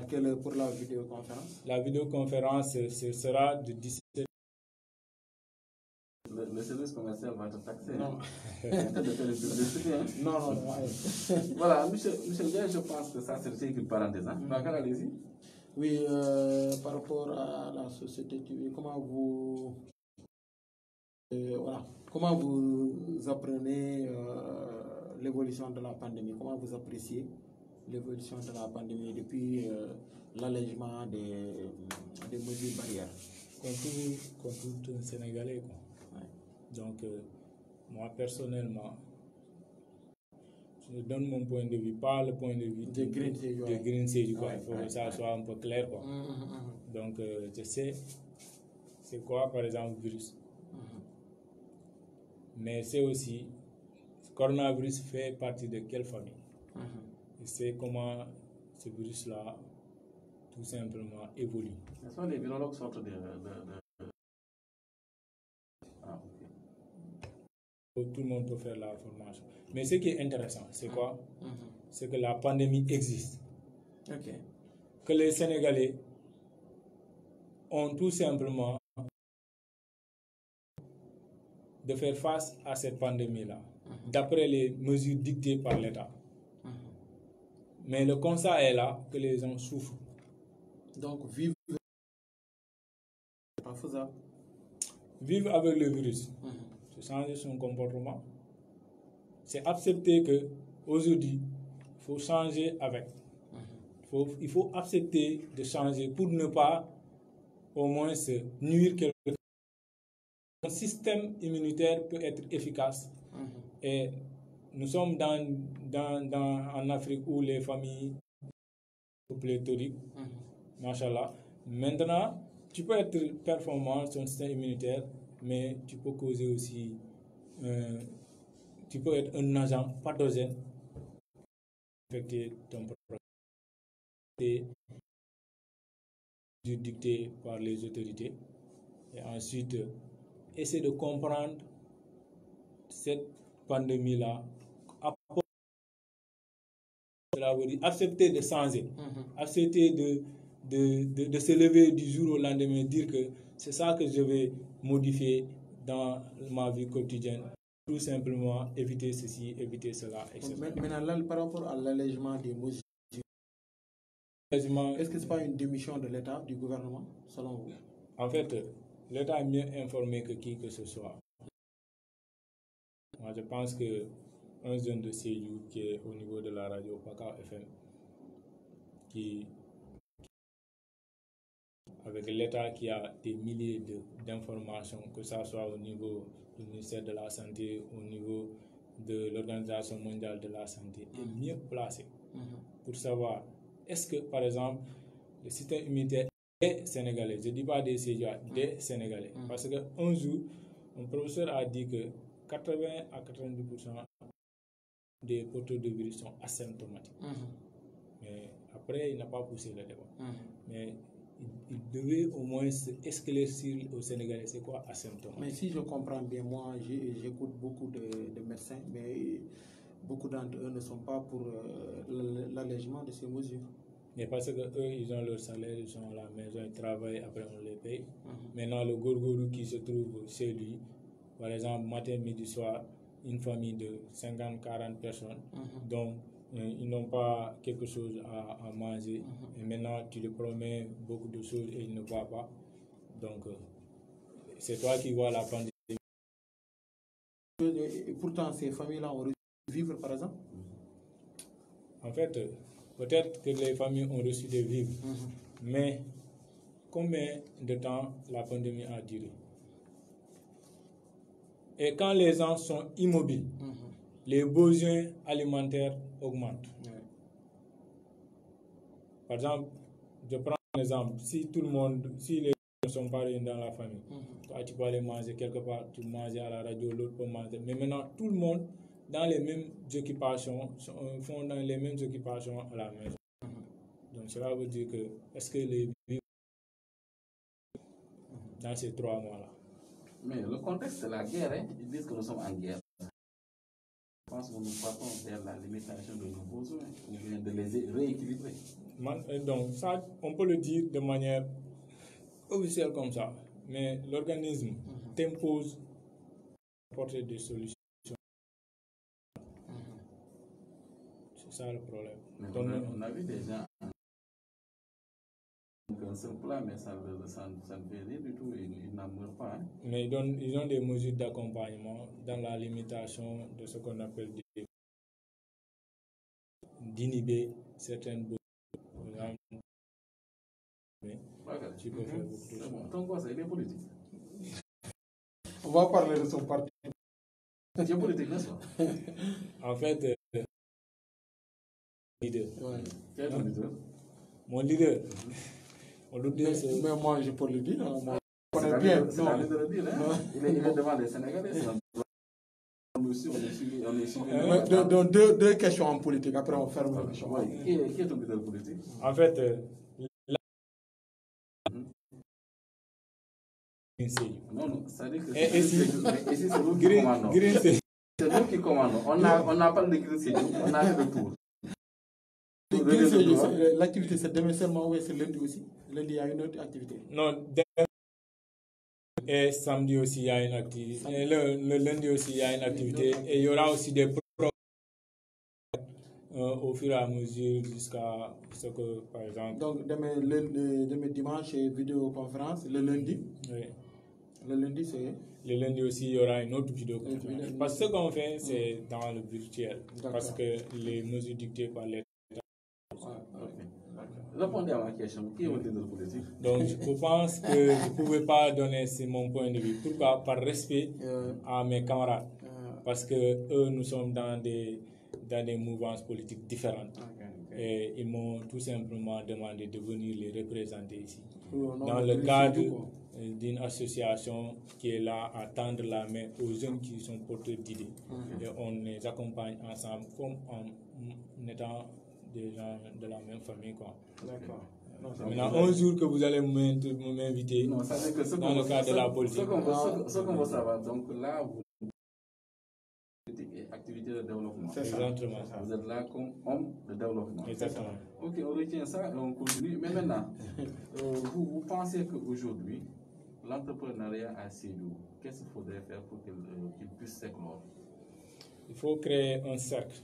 B: Quelle heure pour la vidéoconférence?
C: La vidéoconférence, ce sera de 17h.
A: Le service commercial va être taxé.
B: Non.
A: Non. Voilà, monsieur Ndiaye, je pense que ça, c'est une parenthèse. Allez-y.
B: Oui, par rapport à la société civile, comment vous apprenez l'évolution de la pandémie? Comment vous appréciez l'évolution de la pandémie depuis l'allègement des mesures barrières?
C: Comme tout Sénégalais, quoi.
B: Ouais.
C: Donc, moi personnellement, je donne mon point de vue, pas le point de vue
B: de
C: Green Sédhiou, quoi. Il faut que ça soit un peu clair, quoi. Donc, je sais c'est quoi, par exemple, virus. Mais c'est aussi, coronavirus fait partie de quelle famille. Et c'est comment ce virus-là, tout simplement, évolue.
A: Ce sont les virologues sortent Ah, ok.
C: Tout le monde peut faire la formation. Mais ce qui est intéressant, c'est quoi? C'est que la pandémie existe.
B: Ok.
C: Que les Sénégalais ont tout simplement de faire face à cette pandémie-là, d'après les mesures dictées par l'État. Mais le constat est là que les gens souffrent.
B: Donc, vivre, c'est pas faisable.
C: Vivre avec le virus, c'est changer son comportement. C'est accepter que aujourd'hui, il faut changer avec. Il faut accepter de changer pour ne pas au moins se nuire quelque chose. Un système immunitaire peut être efficace. Et nous sommes en Afrique où les familles sont pléthoriques. Machallah. Maintenant, tu peux être performant sur un système immunitaire, mais tu peux causer aussi, tu peux être un agent pathogène, affecter ton programme dicté par les autorités. Et ensuite, essayer de comprendre cette pandémie-là. Cela veut dire accepter de changer, accepter de se lever du jour au lendemain, dire que c'est ça que je vais modifier dans ma vie quotidienne. Tout simplement éviter ceci, éviter cela, etc.
B: Maintenant, là, par rapport à l'allègement des mesures, est-ce que ce n'est pas une démission de l'État, du gouvernement, selon vous?
C: En fait, l'État est mieux informé que qui que ce soit. Moi, je pense qu'un jeune de Sédhiou qui est au niveau de la radio Paka FM, qui avec l'État qui a des milliers d'informations, que ce soit au niveau du ministère de la Santé, au niveau de l'Organisation mondiale de la santé, est mieux placé pour savoir est-ce que, par exemple, le système immunitaire des Sénégalais, je ne dis pas des Sédhiouis, des Sénégalais, parce qu'un jour, un professeur a dit que 80 à 90% des porteurs de virus sont asymptomatiques. Mais après, il n'a pas poussé le débat. Mais il devait au moins éclaircir au Sénégalais c'est quoi asymptomatique.
B: Mais si je comprends bien, moi j'écoute beaucoup de médecins, mais beaucoup d'entre eux ne sont pas pour l'allègement de ces mesures.
C: Mais parce que eux, ils ont leur salaire, ils sont à la maison, ils travaillent, après on les paye. Maintenant, le gorgorou qui se trouve chez lui, par exemple, matin, midi, soir, une famille de 50-40 personnes, donc ils n'ont pas quelque chose à manger. Et maintenant, tu leur promets beaucoup de choses et ils ne voient pas. Donc, c'est toi qui vois la pandémie.
B: Et pourtant, ces familles-là ont reçu des vivres, par exemple?
C: En fait, peut-être que les familles ont reçu des vivres, mais combien de temps la pandémie a duré? Et quand les gens sont immobiles, les besoins alimentaires augmentent. Par exemple, je prends un exemple, si les gens ne sont pas réunis dans la famille, toi tu peux aller manger quelque part, tu manges à la radio, l'autre peut manger. Mais maintenant, tout le monde dans les mêmes occupations, font dans les mêmes occupations à la maison. Donc cela veut dire que, est-ce que les vivres dans ces 3 mois-là?
A: Mais le contexte de la guerre, ils disent que nous sommes en guerre. Je pense que nous partons vers la limitation de nos besoins, ou bien de les rééquilibrer.
C: Donc ça, on peut le dire de manière officielle comme ça, mais l'organisme t'impose d'apporter des solutions. C'est ça le problème.
A: Mais on a vu des gens d'un seul plat, mais ça ne fait rien du tout, ils n'en meurent pas. Hein.
C: Mais ils ont des mesures d'accompagnement dans la limitation de ce qu'on appelle d'inhiber certaines bouées. Tu peux faire beaucoup de choses.
A: Ton gosse, il est politique.
B: On va parler de son parti.
A: Tu es politique, n'est-ce pas?
C: En fait, leader.
B: Ouais.
A: Quel est ton leader?
C: Mon leader. Mon leader, c'est...
B: Mais moi, je peux le dire. Moi, je
A: C'est
B: connais bien.
A: C'est la de le dire. Hein? Il est devant les Sénégalais. On est suivi.
B: Donc, deux questions en politique. Après, on ferme la question.
A: Qui est ton leader politique?
C: En fait,
A: non, ça dit que
C: ici,
A: c'est nous qui commandons. C'est nous qui commandons. On n'a pas de Green, on a le tour.
B: L'activité, c'est demain seulement ou c'est lundi aussi? Lundi, il y a une autre activité?
C: Non, et samedi aussi, il y a une activité. Et le lundi aussi, il y a une activité. Et il y aura aussi des programmes au fur et à mesure jusqu'à ce que, par exemple...
B: Donc, demain dimanche, c'est vidéoconférence. Le lundi?
C: Oui.
B: Le lundi, c'est...
C: Le lundi aussi, il y aura une autre vidéoconférence. Parce que ce qu'on fait, c'est dans le virtuel. Parce que les mesures dictées par l'État.
A: Répondez à ma question. Qui est votre leader politique? Donc,
C: je pense que je ne pouvais pas donner mon point de vue. Pourquoi? Par respect à mes camarades. Parce que eux, nous sommes dans des mouvances politiques différentes. Et ils m'ont tout simplement demandé de venir les représenter ici. Dans le cadre d'une association qui est là à tendre la main aux jeunes qui sont porteurs d'idées. Et on les accompagne ensemble comme en étant des gens de la même famille.
B: D'accord.
C: Maintenant, un jour que vous allez m'inviter dans le cadre de la politique.
A: Ce qu'on veut savoir, donc là, vous activité de développement.
C: C'est exactement
A: ça. Vous êtes là comme homme de développement.
C: Exactement.
A: Ok, on retient ça et on continue. Mais maintenant, vous pensez qu'aujourd'hui, l'entrepreneuriat à Sédhiou, qu'est-ce qu'il faudrait faire pour qu'il puisse s'éclore?
C: Il faut créer un cercle.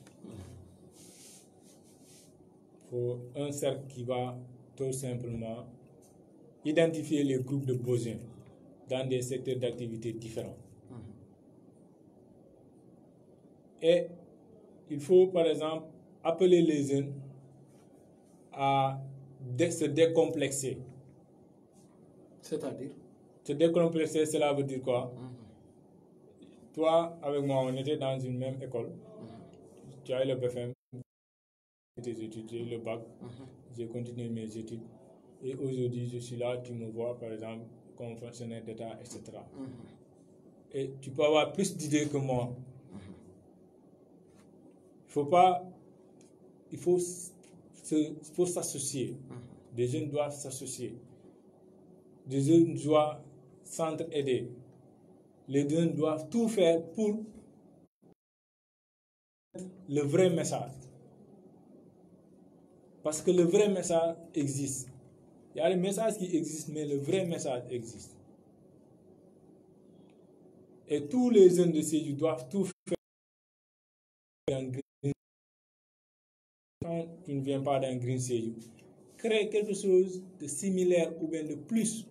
C: Il faut un cercle qui va tout simplement identifier les groupes de besoins dans des secteurs d'activité différents. Et il faut, par exemple, appeler les jeunes à se décomplexer.
B: C'est-à-dire? Se
C: décomplexer, cela veut dire quoi? Toi, avec moi, on était dans une même école. Tu as eu le BFM, tes études, j'ai eu le bac, j'ai continué mes études. Et aujourd'hui, je suis là, tu me vois, par exemple, comme fonctionnaire d'État, etc. Et tu peux avoir plus d'idées que moi. Il faut s'associer. Des jeunes doivent s'associer. Des jeunes doivent s'entraider. Les jeunes doivent tout faire pour le vrai message. Parce que le vrai message existe. Il y a les messages qui existent, mais le vrai message existe. Et tous les jeunes de Sédhiou doivent tout faire. Quand tu ne viens pas d'un Green Sédhiou, crée quelque chose de similaire ou bien de plus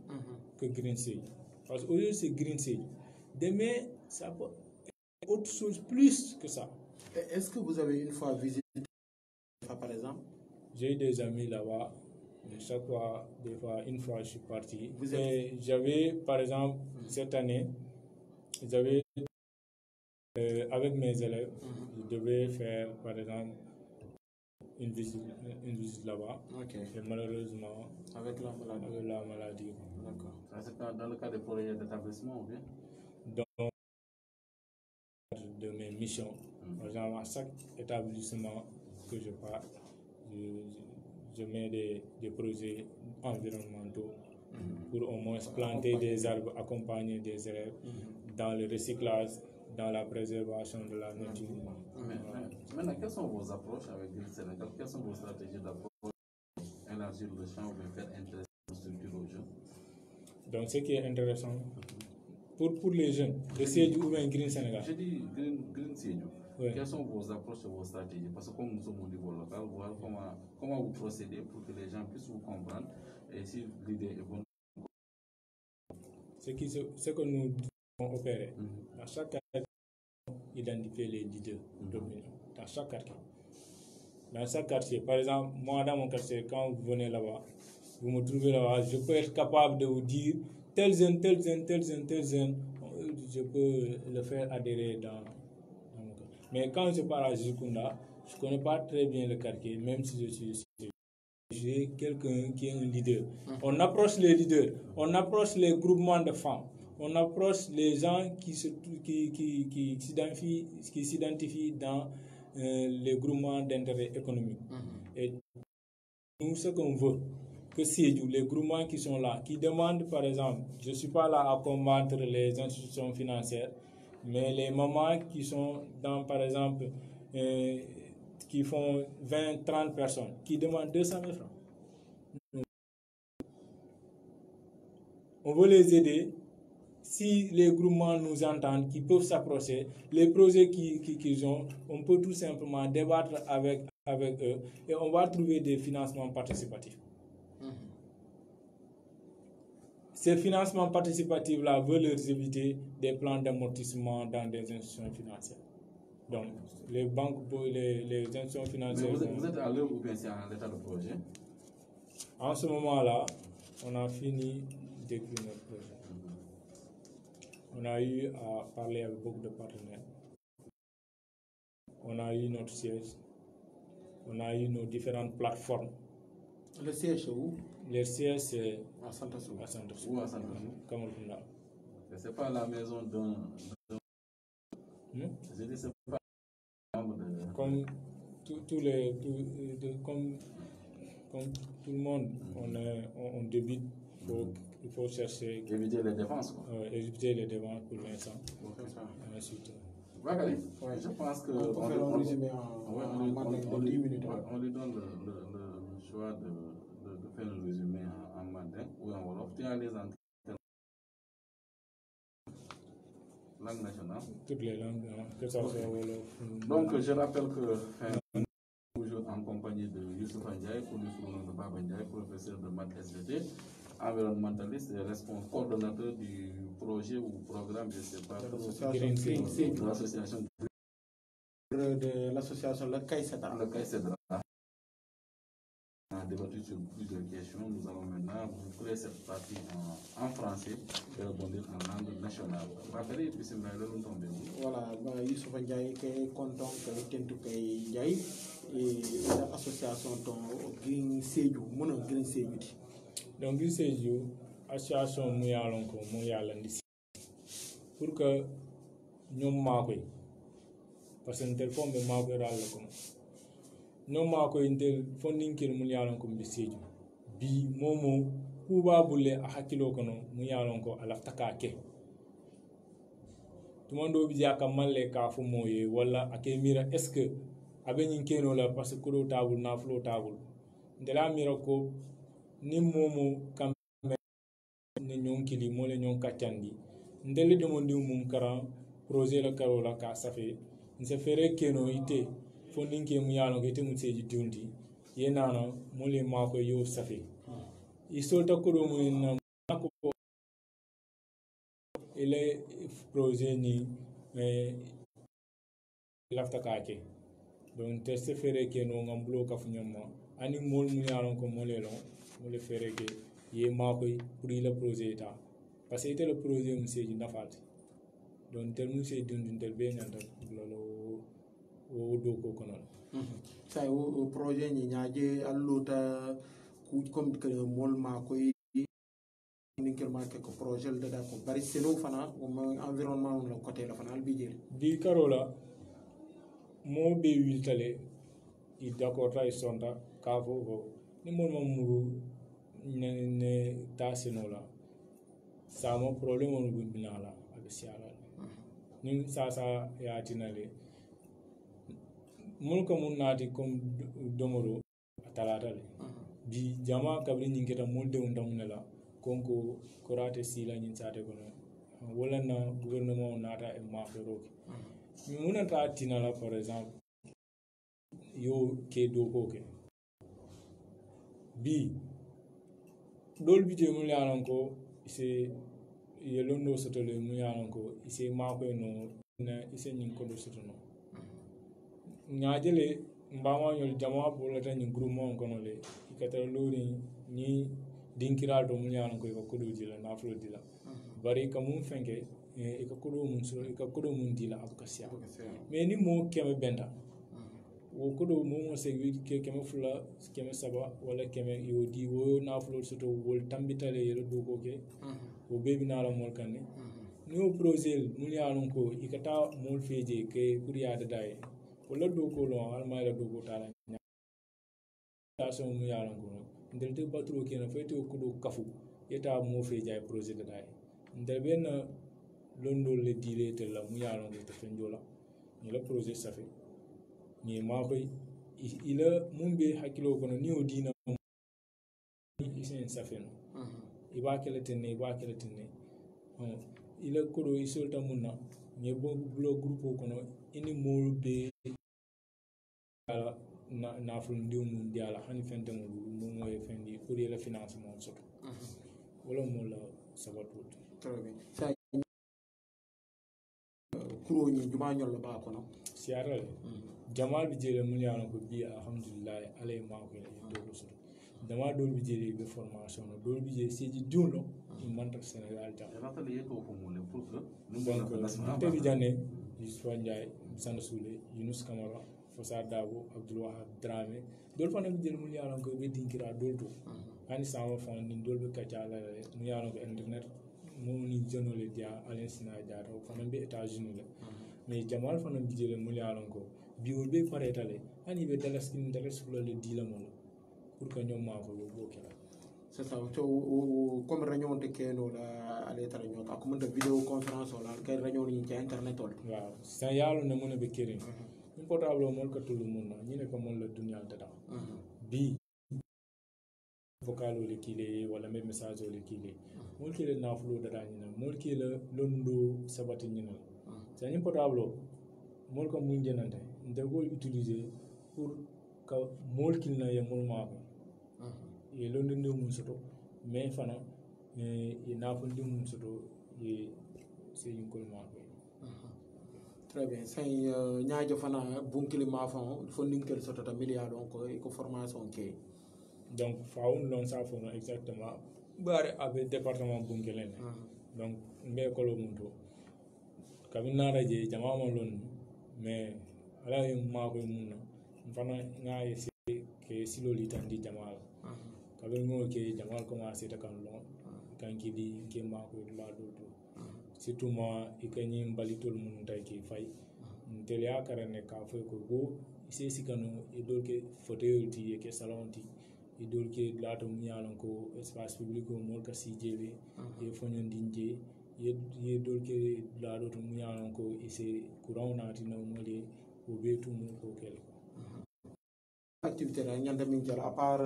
C: que Green Sédhiou. Parce qu'aujourd'hui, c'est Green Sédhiou. Demain, ça peut être autre chose plus que ça.
B: Est-ce que vous avez une fois visité, par exemple?
C: J'ai eu des amis là-bas. Chaque fois, des fois, une fois, je suis parti. Et j'avais, par exemple, cette année, avec mes élèves, je devais faire, par exemple, une visite là-bas. Et malheureusement,
B: avec la maladie.
A: D'accord. C'est dans le cadre des projets d'établissement ou bien?
C: Dans de mes missions. Par exemple, à chaque établissement que je pars, je mets des projets environnementaux pour au moins planter des arbres, accompagner des élèves dans le recyclage, dans la préservation de la nature.
A: Maintenant, quelles sont vos approches avec le Sénégal? Quelles sont vos stratégies d'approche pour élargir le champ ou faire intéresser la structure aux jeunes?
C: Donc, ce qui est intéressant, pour les jeunes, de Sédhiou ou bien Green Sénégal?
A: Je dis Green Sédhiou. Oui. Quelles sont vos approches et vos stratégies? Parce que comme nous sommes au niveau local, voir comment vous procédez pour que les gens puissent vous comprendre Et si l'idée est bonne,
C: ce que nous devons opérer, dans chaque quartier, identifier les leaders d'opinion, dans chaque quartier. Dans chaque quartier, par exemple, moi dans mon quartier, quand vous venez là-bas, vous me trouvez là-bas, je peux être capable de vous dire tel jeune, je peux le faire adhérer dans mon quartier. Mais quand je pars à Jukunda, je ne connais pas très bien le quartier, même si je suis j'ai quelqu'un qui est un leader. On approche les leaders, on approche les groupements de femmes, on approche les gens qui s'identifient dans les groupements d'intérêt économique. Et nous, ce qu'on veut, que Sédhiou, les groupements qui sont là, qui demandent par exemple, je ne suis pas là à combattre les institutions financières, mais les mamans qui sont dans, par exemple, qui font 20, 30 personnes, qui demandent 200 000 francs. On veut les aider. Si les groupements nous entendent, qui peuvent s'approcher, les projets qu'ils ont, on peut tout simplement débattre avec eux et on va trouver des financements participatifs. Ces financements participatifs-là veulent leur éviter des plans d'amortissement dans des institutions financières. Donc, les banques, les institutions financières...
A: Mais vous êtes à l'heure ou bien c'est à l'état de projet?
C: En ce moment-là, on a fini d'écrire notre projet. On a eu à parler avec beaucoup de partenaires. On a eu notre siège. On a eu nos différentes plateformes.
B: Le siège, c'est où?
C: Le siège, c'est
B: à Santassou.
A: Où à Santassou?
C: Kamalfunda.
A: Ce n'est pas la maison d'un... Je dis, c'est pas
C: comme comme tout le monde, on débute, il faut chercher...
A: Éviter les dépenses.
C: Éviter les dépenses pour l'instant. Ensuite...
A: Je pense que...
B: On fait un résumé en 10 minutes.
A: On lui donne le choix de faire un résumé en mandin ou en wolof. Tu as les entrées. Langue nationale.
C: Toutes les langues, que ça soit wolof.
A: Donc, je rappelle que toujours en compagnie de Youssouf Ndiaye, connu sous le nom de Baba Ndiaye, professeur de maths SVT, environnementaliste et responsable coordonnateur du projet ou programme, je ne sais pas, de l'association
B: de l'association Le Caïcédra.
A: Le Caïcédra. On a débattu sur plusieurs questions. Nous allons maintenant vous créer cette partie en français et rebondir en langue nationale.
B: Voilà, Youssouf Ndiaye qui est content que Tentu Kay Ndiaye et l'association Green Sédhiou, mon Green Sédhiou.
C: Donc Green Sédhiou, association Mouyalonko, Mouyalandi. Pour que nous marquions, parce que nous avons fait marquer à l'école. Nous marquons une funding qui nous a donné Sédhiou. Bi momo kuba bulle a hakilo kono Mouyalonko à la takake. Tout le monde dit à Kamalle Kafou Moye, voilà, à Kemira, est-ce que, avec une keno là, parce que le table n'a pas le table. De la miracle, ni momo, comme ni nyon kili, mole nyon kachandi. Ndele demandi mum karan, projet la karola ka safe. Nse fere keno ite, fonding ke muyalo ke te mutseji dundi. Ye nana, mole mako yo safe. Isolta kodo muna mako. Il est projet ni lafta kake donc test fere ke no ngambulo ka funyama ani mol mu yaron ko molelo mole fere ke ye makoy pour le projet ta parce que le projet mu seji nafat donc tel mu seji dundun tel be nyanda lolo o do ko kono
B: say o projet ni nyaaje alluta ku comme que mol makoy ko projet de ko bari seno fana environnement on côté la fana bijel
C: bi karola mo be wiltale I d'accord ta sonda ka fo ni mon mamuru ne ta seno la sa mo problème on binala avec siala ni sa ya tinale mun ko mun nati comme domoro talata le bi jama kabri nyingeta mo de ndamnela konko korate sila nyin sate kono wala na gouvernement nata e mafero mi munata tinala par exemple yo ke do ko ke bi dol bije mun yalan ko ise ye londo soto le mun yalan ko ise ma ko no na ise nyin ko do soto no ñaajele mbamañol jama bolata ñin groupement kono le ikatara lori ni dinkiral to mun yalan ko ko do dila nafulo dila bari ka mun fenke ika kodo mun so ika kodo mun dila abuka sia mais ni mo keme benda wo kodo mo se ke keme fula keme saba wala keme yo di wo nafulo soto wol tambitale yelo do ko ke wo bebi nala mol kanne ni o projet mun yalan ko ikata mol feje ke kuriya da dai wala do ko lo alma la do ko tala ta so mun yalan ko ndel te batro ke na fete ko do kafu eta mo feje projet da dai ndel ben londo le dire te la mu yaron te fenjola ni la projet ça fait ni ma koy ila mumbe hakilo kono ni o dina isen ça fait iba kele tenne ila kodo isolta munna ni bo blo groupe kono ini mol be ala na ful ndiw mun diala hani fente mo moy fendi pour la financement soto wala mo la sabatu
B: très bien kuro ni juma ñol ba ko no
C: siara jamal bi jere mun yaano ko bi alhamdulillah alay ma ko do so dama do bi jere be formation no do bi jere seji diulo in manta Sénégal ta
A: ratale yeto ko mo le pour que nous
C: donc te bi jane Youssouf Ndiaye Sanda Soulé Younous Camara Fossa Dabo Abdoul Wahab Dramé dol fana bi jere mun yaano ko be dinkira dol to ani sama fa ni dol be kacala mun yaano ko internet mo ni jonole dia alen sina dia to fana be États-Unis le mais jamal fana bi jere mun yaano ko biwol be paretale hani be dalaskin dalas fula le dila mo pour que ñom ma ko bo kala
B: c'est ça to comme réunion de keno la ale tara ñoo ka comme de vidéo conférence la kay réunion ni ci internet tol
C: waaw sa yalo ne mo ne be kerin ñu portable mo ko tulu mo na ñi ne ko mon la dunya data bi vocal le kile wala même message le kile mo kile na fulu data ñi na mo kile londo sabati ñi na sa ñu portable mo ko mu ñenante ndegol utiliser pour ka mol kilna ya mol ma ko e londo ndi mun soto mais fana e nafo ndi mun soto e c'est une col ma ko
B: très bien say ñaajo fana bunkili ma fon fondinkel soto ta milliard donc ko formation ke
C: donc faun lon sa fono exactement bare avec département bunkelen donc mbe ko lo mun to kabina raje jama mo lon mais ala yi ma ko mun fana nga ese ke siloli tan di jamal kabe ngo ke jamal commencé ta kan lon kan ki di ke ma ko la do do surtout ma ikani mbalitol mun tay ki fay tele akarane ka fay ko go ise sikano e dol ke fauteuil ti ke salon ti e dol ke lato mu yalon ko espace public ko mol ka sijebe e fonyon dinje ye dol ke lato to mu yalon ko ise courant na ti no mole o be tout mon ko kel
B: activité la ñanda min jël à part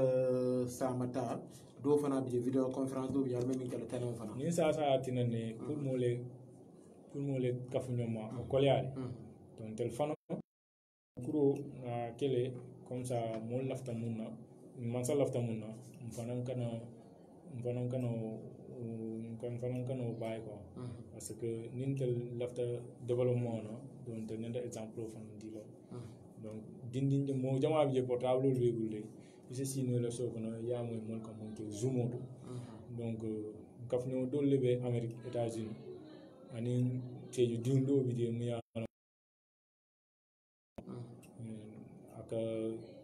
B: samata do fana bi vidéo conférence do bi yalla min jël téléphone fana
C: ni sa tinane pour mole kafu ñoma ko leale donc téléphone kuro kele comme ça mol lafta munna man sa lafta munna fanan kano bay ko parce que nintel lafta développement no donc nenda exemple fan dilo donc dindinde mo jama bi portable regulé ise sino la so kono ya moy mol ko mon ke zoomoto donc kafno do lebe Amérique États-Unis ani teju dindo bi de mu ya aka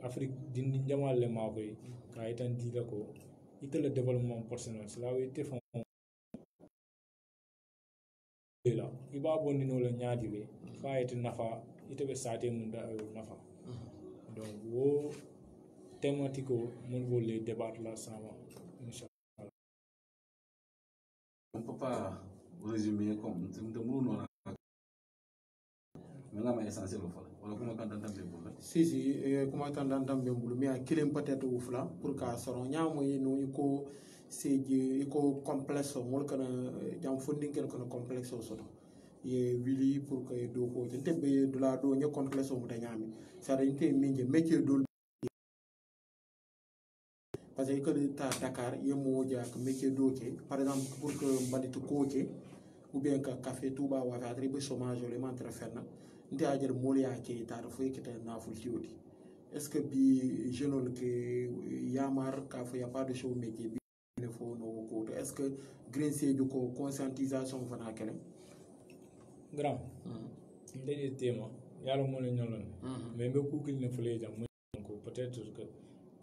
C: Afrique dindi jama le ma koy ka itan dila ko itele développement personnel cela veut te fon la iba bondi no la nyaadi be fa ite nafa ite be sate mun da nafa donc wo thématique mon voler débattre là sama inchallah
A: on peut pas résumer comme de mouno na nga ma essentiel fala wala kuma kan tan be bulla
B: si kuma tan dan be bulu mais kilim peut-être ou fla pour ka soron ñamo no ko seji ko complexe mol kana jam fondinkel kono complexe soto ye wili pour que do ko tembe do la do ñe complexe mo ta ñami sa dañ te minje métier do parce que Dakar il y a un métier d'hockey par exemple pour que mbalit coaché ou bien que café Touba wa fa tribe chômage le mantra ferna nti a jere mol ya ke ta fo ke ta na ful tioti est-ce que bi jeune que yamar ka fo y a pas de show métier bi ne fo no ko est-ce que green sédu ko conscientisation fana kele
C: grand ndé tema yalla mo le ñolon mais be ku kil ne fele jam mo ko peut-être que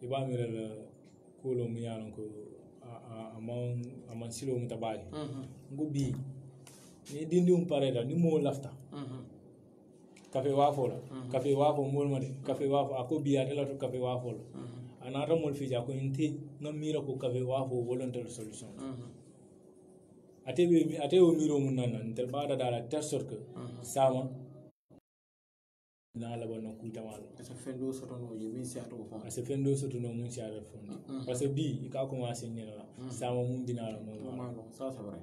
C: iba mi la ko lo mi yalla ko amon silo mu tabaji ngo bi ni dindi pare da ni mo lafta café wafo la café wafo mol ma de café wafo ako biya de la to café wafo la anata mol fi ja ko inti ngam mira ko café wafo volontaire solution ate o miro mun nan tel bada dala telle sorte que sama na la bono ku tamal
B: se fendo soto no ye min siato fon
C: se fendo soto no mun siato fon parce que bi ka commencer ni la sama mun dina la mo
B: ça c'est vrai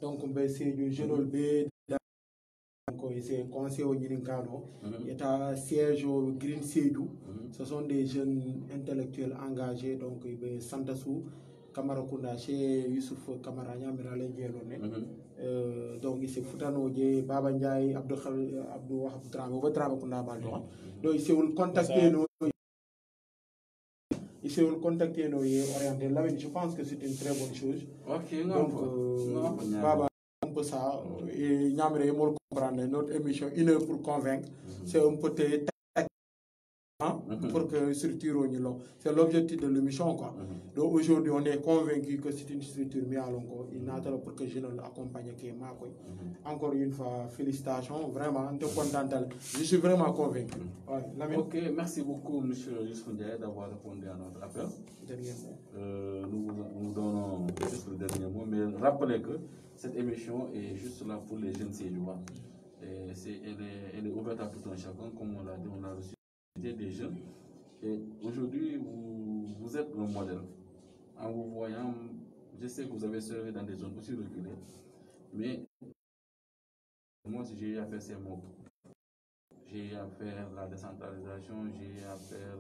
B: donc be seju jeune be donc c'est conseil au Ninkano état siège au Green Sédou ce sont des jeunes intellectuels engagés donc be Santassou Kamara Kounda chez Youssouf Kamara Nyamira Lengelone donc c'est Foutano Dje Baba Ndiaye Abdou Wahab Dramé ou Dramé Kounda Baldo donc il s'est contacté nous orienté là je pense que c'est une très bonne chose donc Baba un peu ça et Nyamira et moi comprendre notre émission 1 heure pour convaincre c'est un peu pour que structure c'est l'objectif de l'émission quoi donc aujourd'hui on est convaincu que c'est une structure mais il n'a pas pour que je l'accompagne encore une fois félicitations vraiment je suis vraiment convaincu
A: ok merci beaucoup monsieur Youssouf Ndiaye d'avoir répondu à notre appel
B: dernier mot
A: nous donnons juste le dernier mot mais rappelez que cette émission est juste là pour les jeunes Sédouans et elle est ouverte à tout un chacun comme on l'a dit on a reçu des jeunes et aujourd'hui vous êtes un modèle en vous voyant. Je sais que vous avez servi dans des zones aussi reculées mais moi si j'ai eu à faire ces mots, j'ai eu à faire la décentralisation, j'ai eu à faire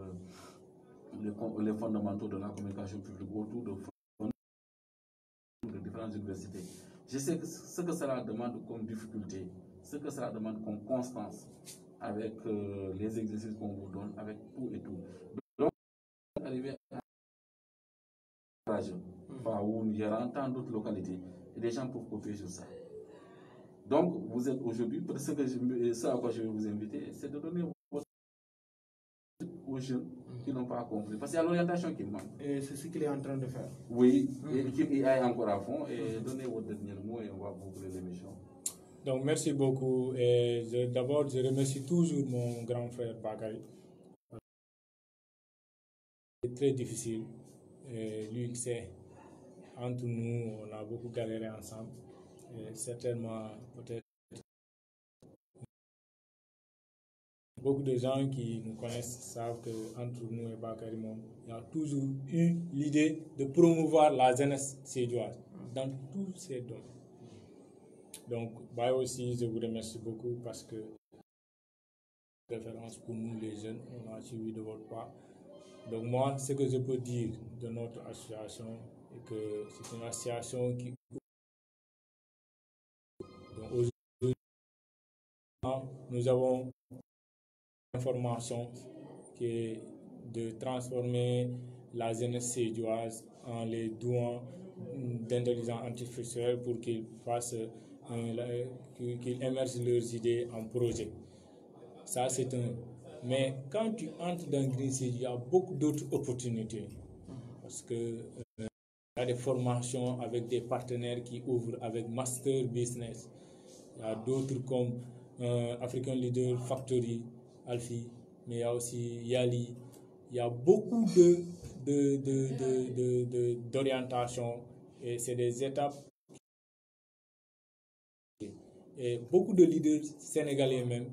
A: les fondamentaux de la communication publique autour de différentes universités. Je sais ce que cela demande comme difficulté, ce que cela demande comme constance avec les exercices qu'on vous donne, avec tout et tout. Donc, arriver à où il y aura tant d'autres localités et les gens peuvent copier sur ça. Donc, vous êtes aujourd'hui, ce à quoi je vais vous inviter, c'est de donner aux jeunes qui n'ont pas compris. Parce qu'il y a l'orientation qui manque.
B: Et c'est ce qu'il est en train de faire.
A: Oui, et qu'il aille encore à fond et donner votre dernier mot et on va boucler l'émission.
C: Donc, merci beaucoup. Et d'abord, je remercie toujours mon grand frère Bakary. C'est très difficile. Et lui, c'est entre nous, on a beaucoup galéré ensemble. Et certainement, peut-être, beaucoup de gens qui nous connaissent savent qu'entre nous et Bakary, il y a toujours eu l'idée de promouvoir la jeunesse sédouase dans tous ces domaines. Donc, bah aussi, je vous remercie beaucoup parce que référence pour nous les jeunes, on a suivi de votre part. Donc moi, ce que je peux dire de notre association est que c'est une association qui... Donc aujourd'hui, nous avons une information qui est de transformer la jeunesse sédouase en les douans d'intelligence artificielle pour qu'ils fassent qu'ils émergent leurs idées en projet. Ça, c'est un. Mais quand tu entres dans Green Sédou, il y a beaucoup d'autres opportunités. Parce que il y a des formations avec des partenaires qui ouvrent avec Master Business. Il y a d'autres comme African Leader Factory, Alfie, mais il y a aussi Yali. Il y a beaucoup d'orientation et c'est des étapes. Et beaucoup de leaders sénégalais même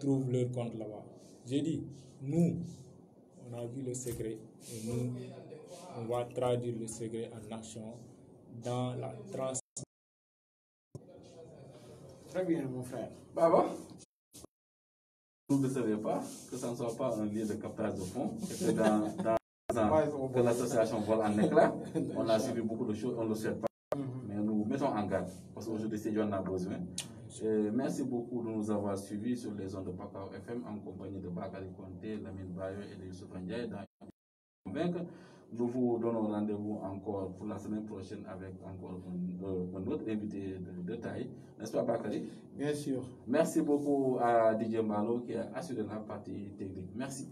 C: trouvent leur compte là-bas. J'ai dit, nous, on a vu le secret et nous, on va traduire le secret en action dans la transmission.
B: Très bien, mon frère.
A: Baba, vous ne savez pas que ça ne soit pas un lieu de captage de fonds, c'est dans faisant que l'association vole en éclat. On a suivi beaucoup de choses, on ne le souhaite pas. Mais nous mettons en garde, parce qu'aujourd'hui, c'est en a besoin. Merci beaucoup de nous avoir suivis sur les ondes de Bakao FM en compagnie de Bakary Konté, Lamine Bayo et de Youssouf Ndiaye dans Convaincre. Nous vous donnons rendez-vous encore pour la semaine prochaine avec encore un autre invité de taille. N'est-ce pas, Bakary?
B: Bien sûr.
A: Merci beaucoup à Didier Malo qui a assuré la partie technique. Merci.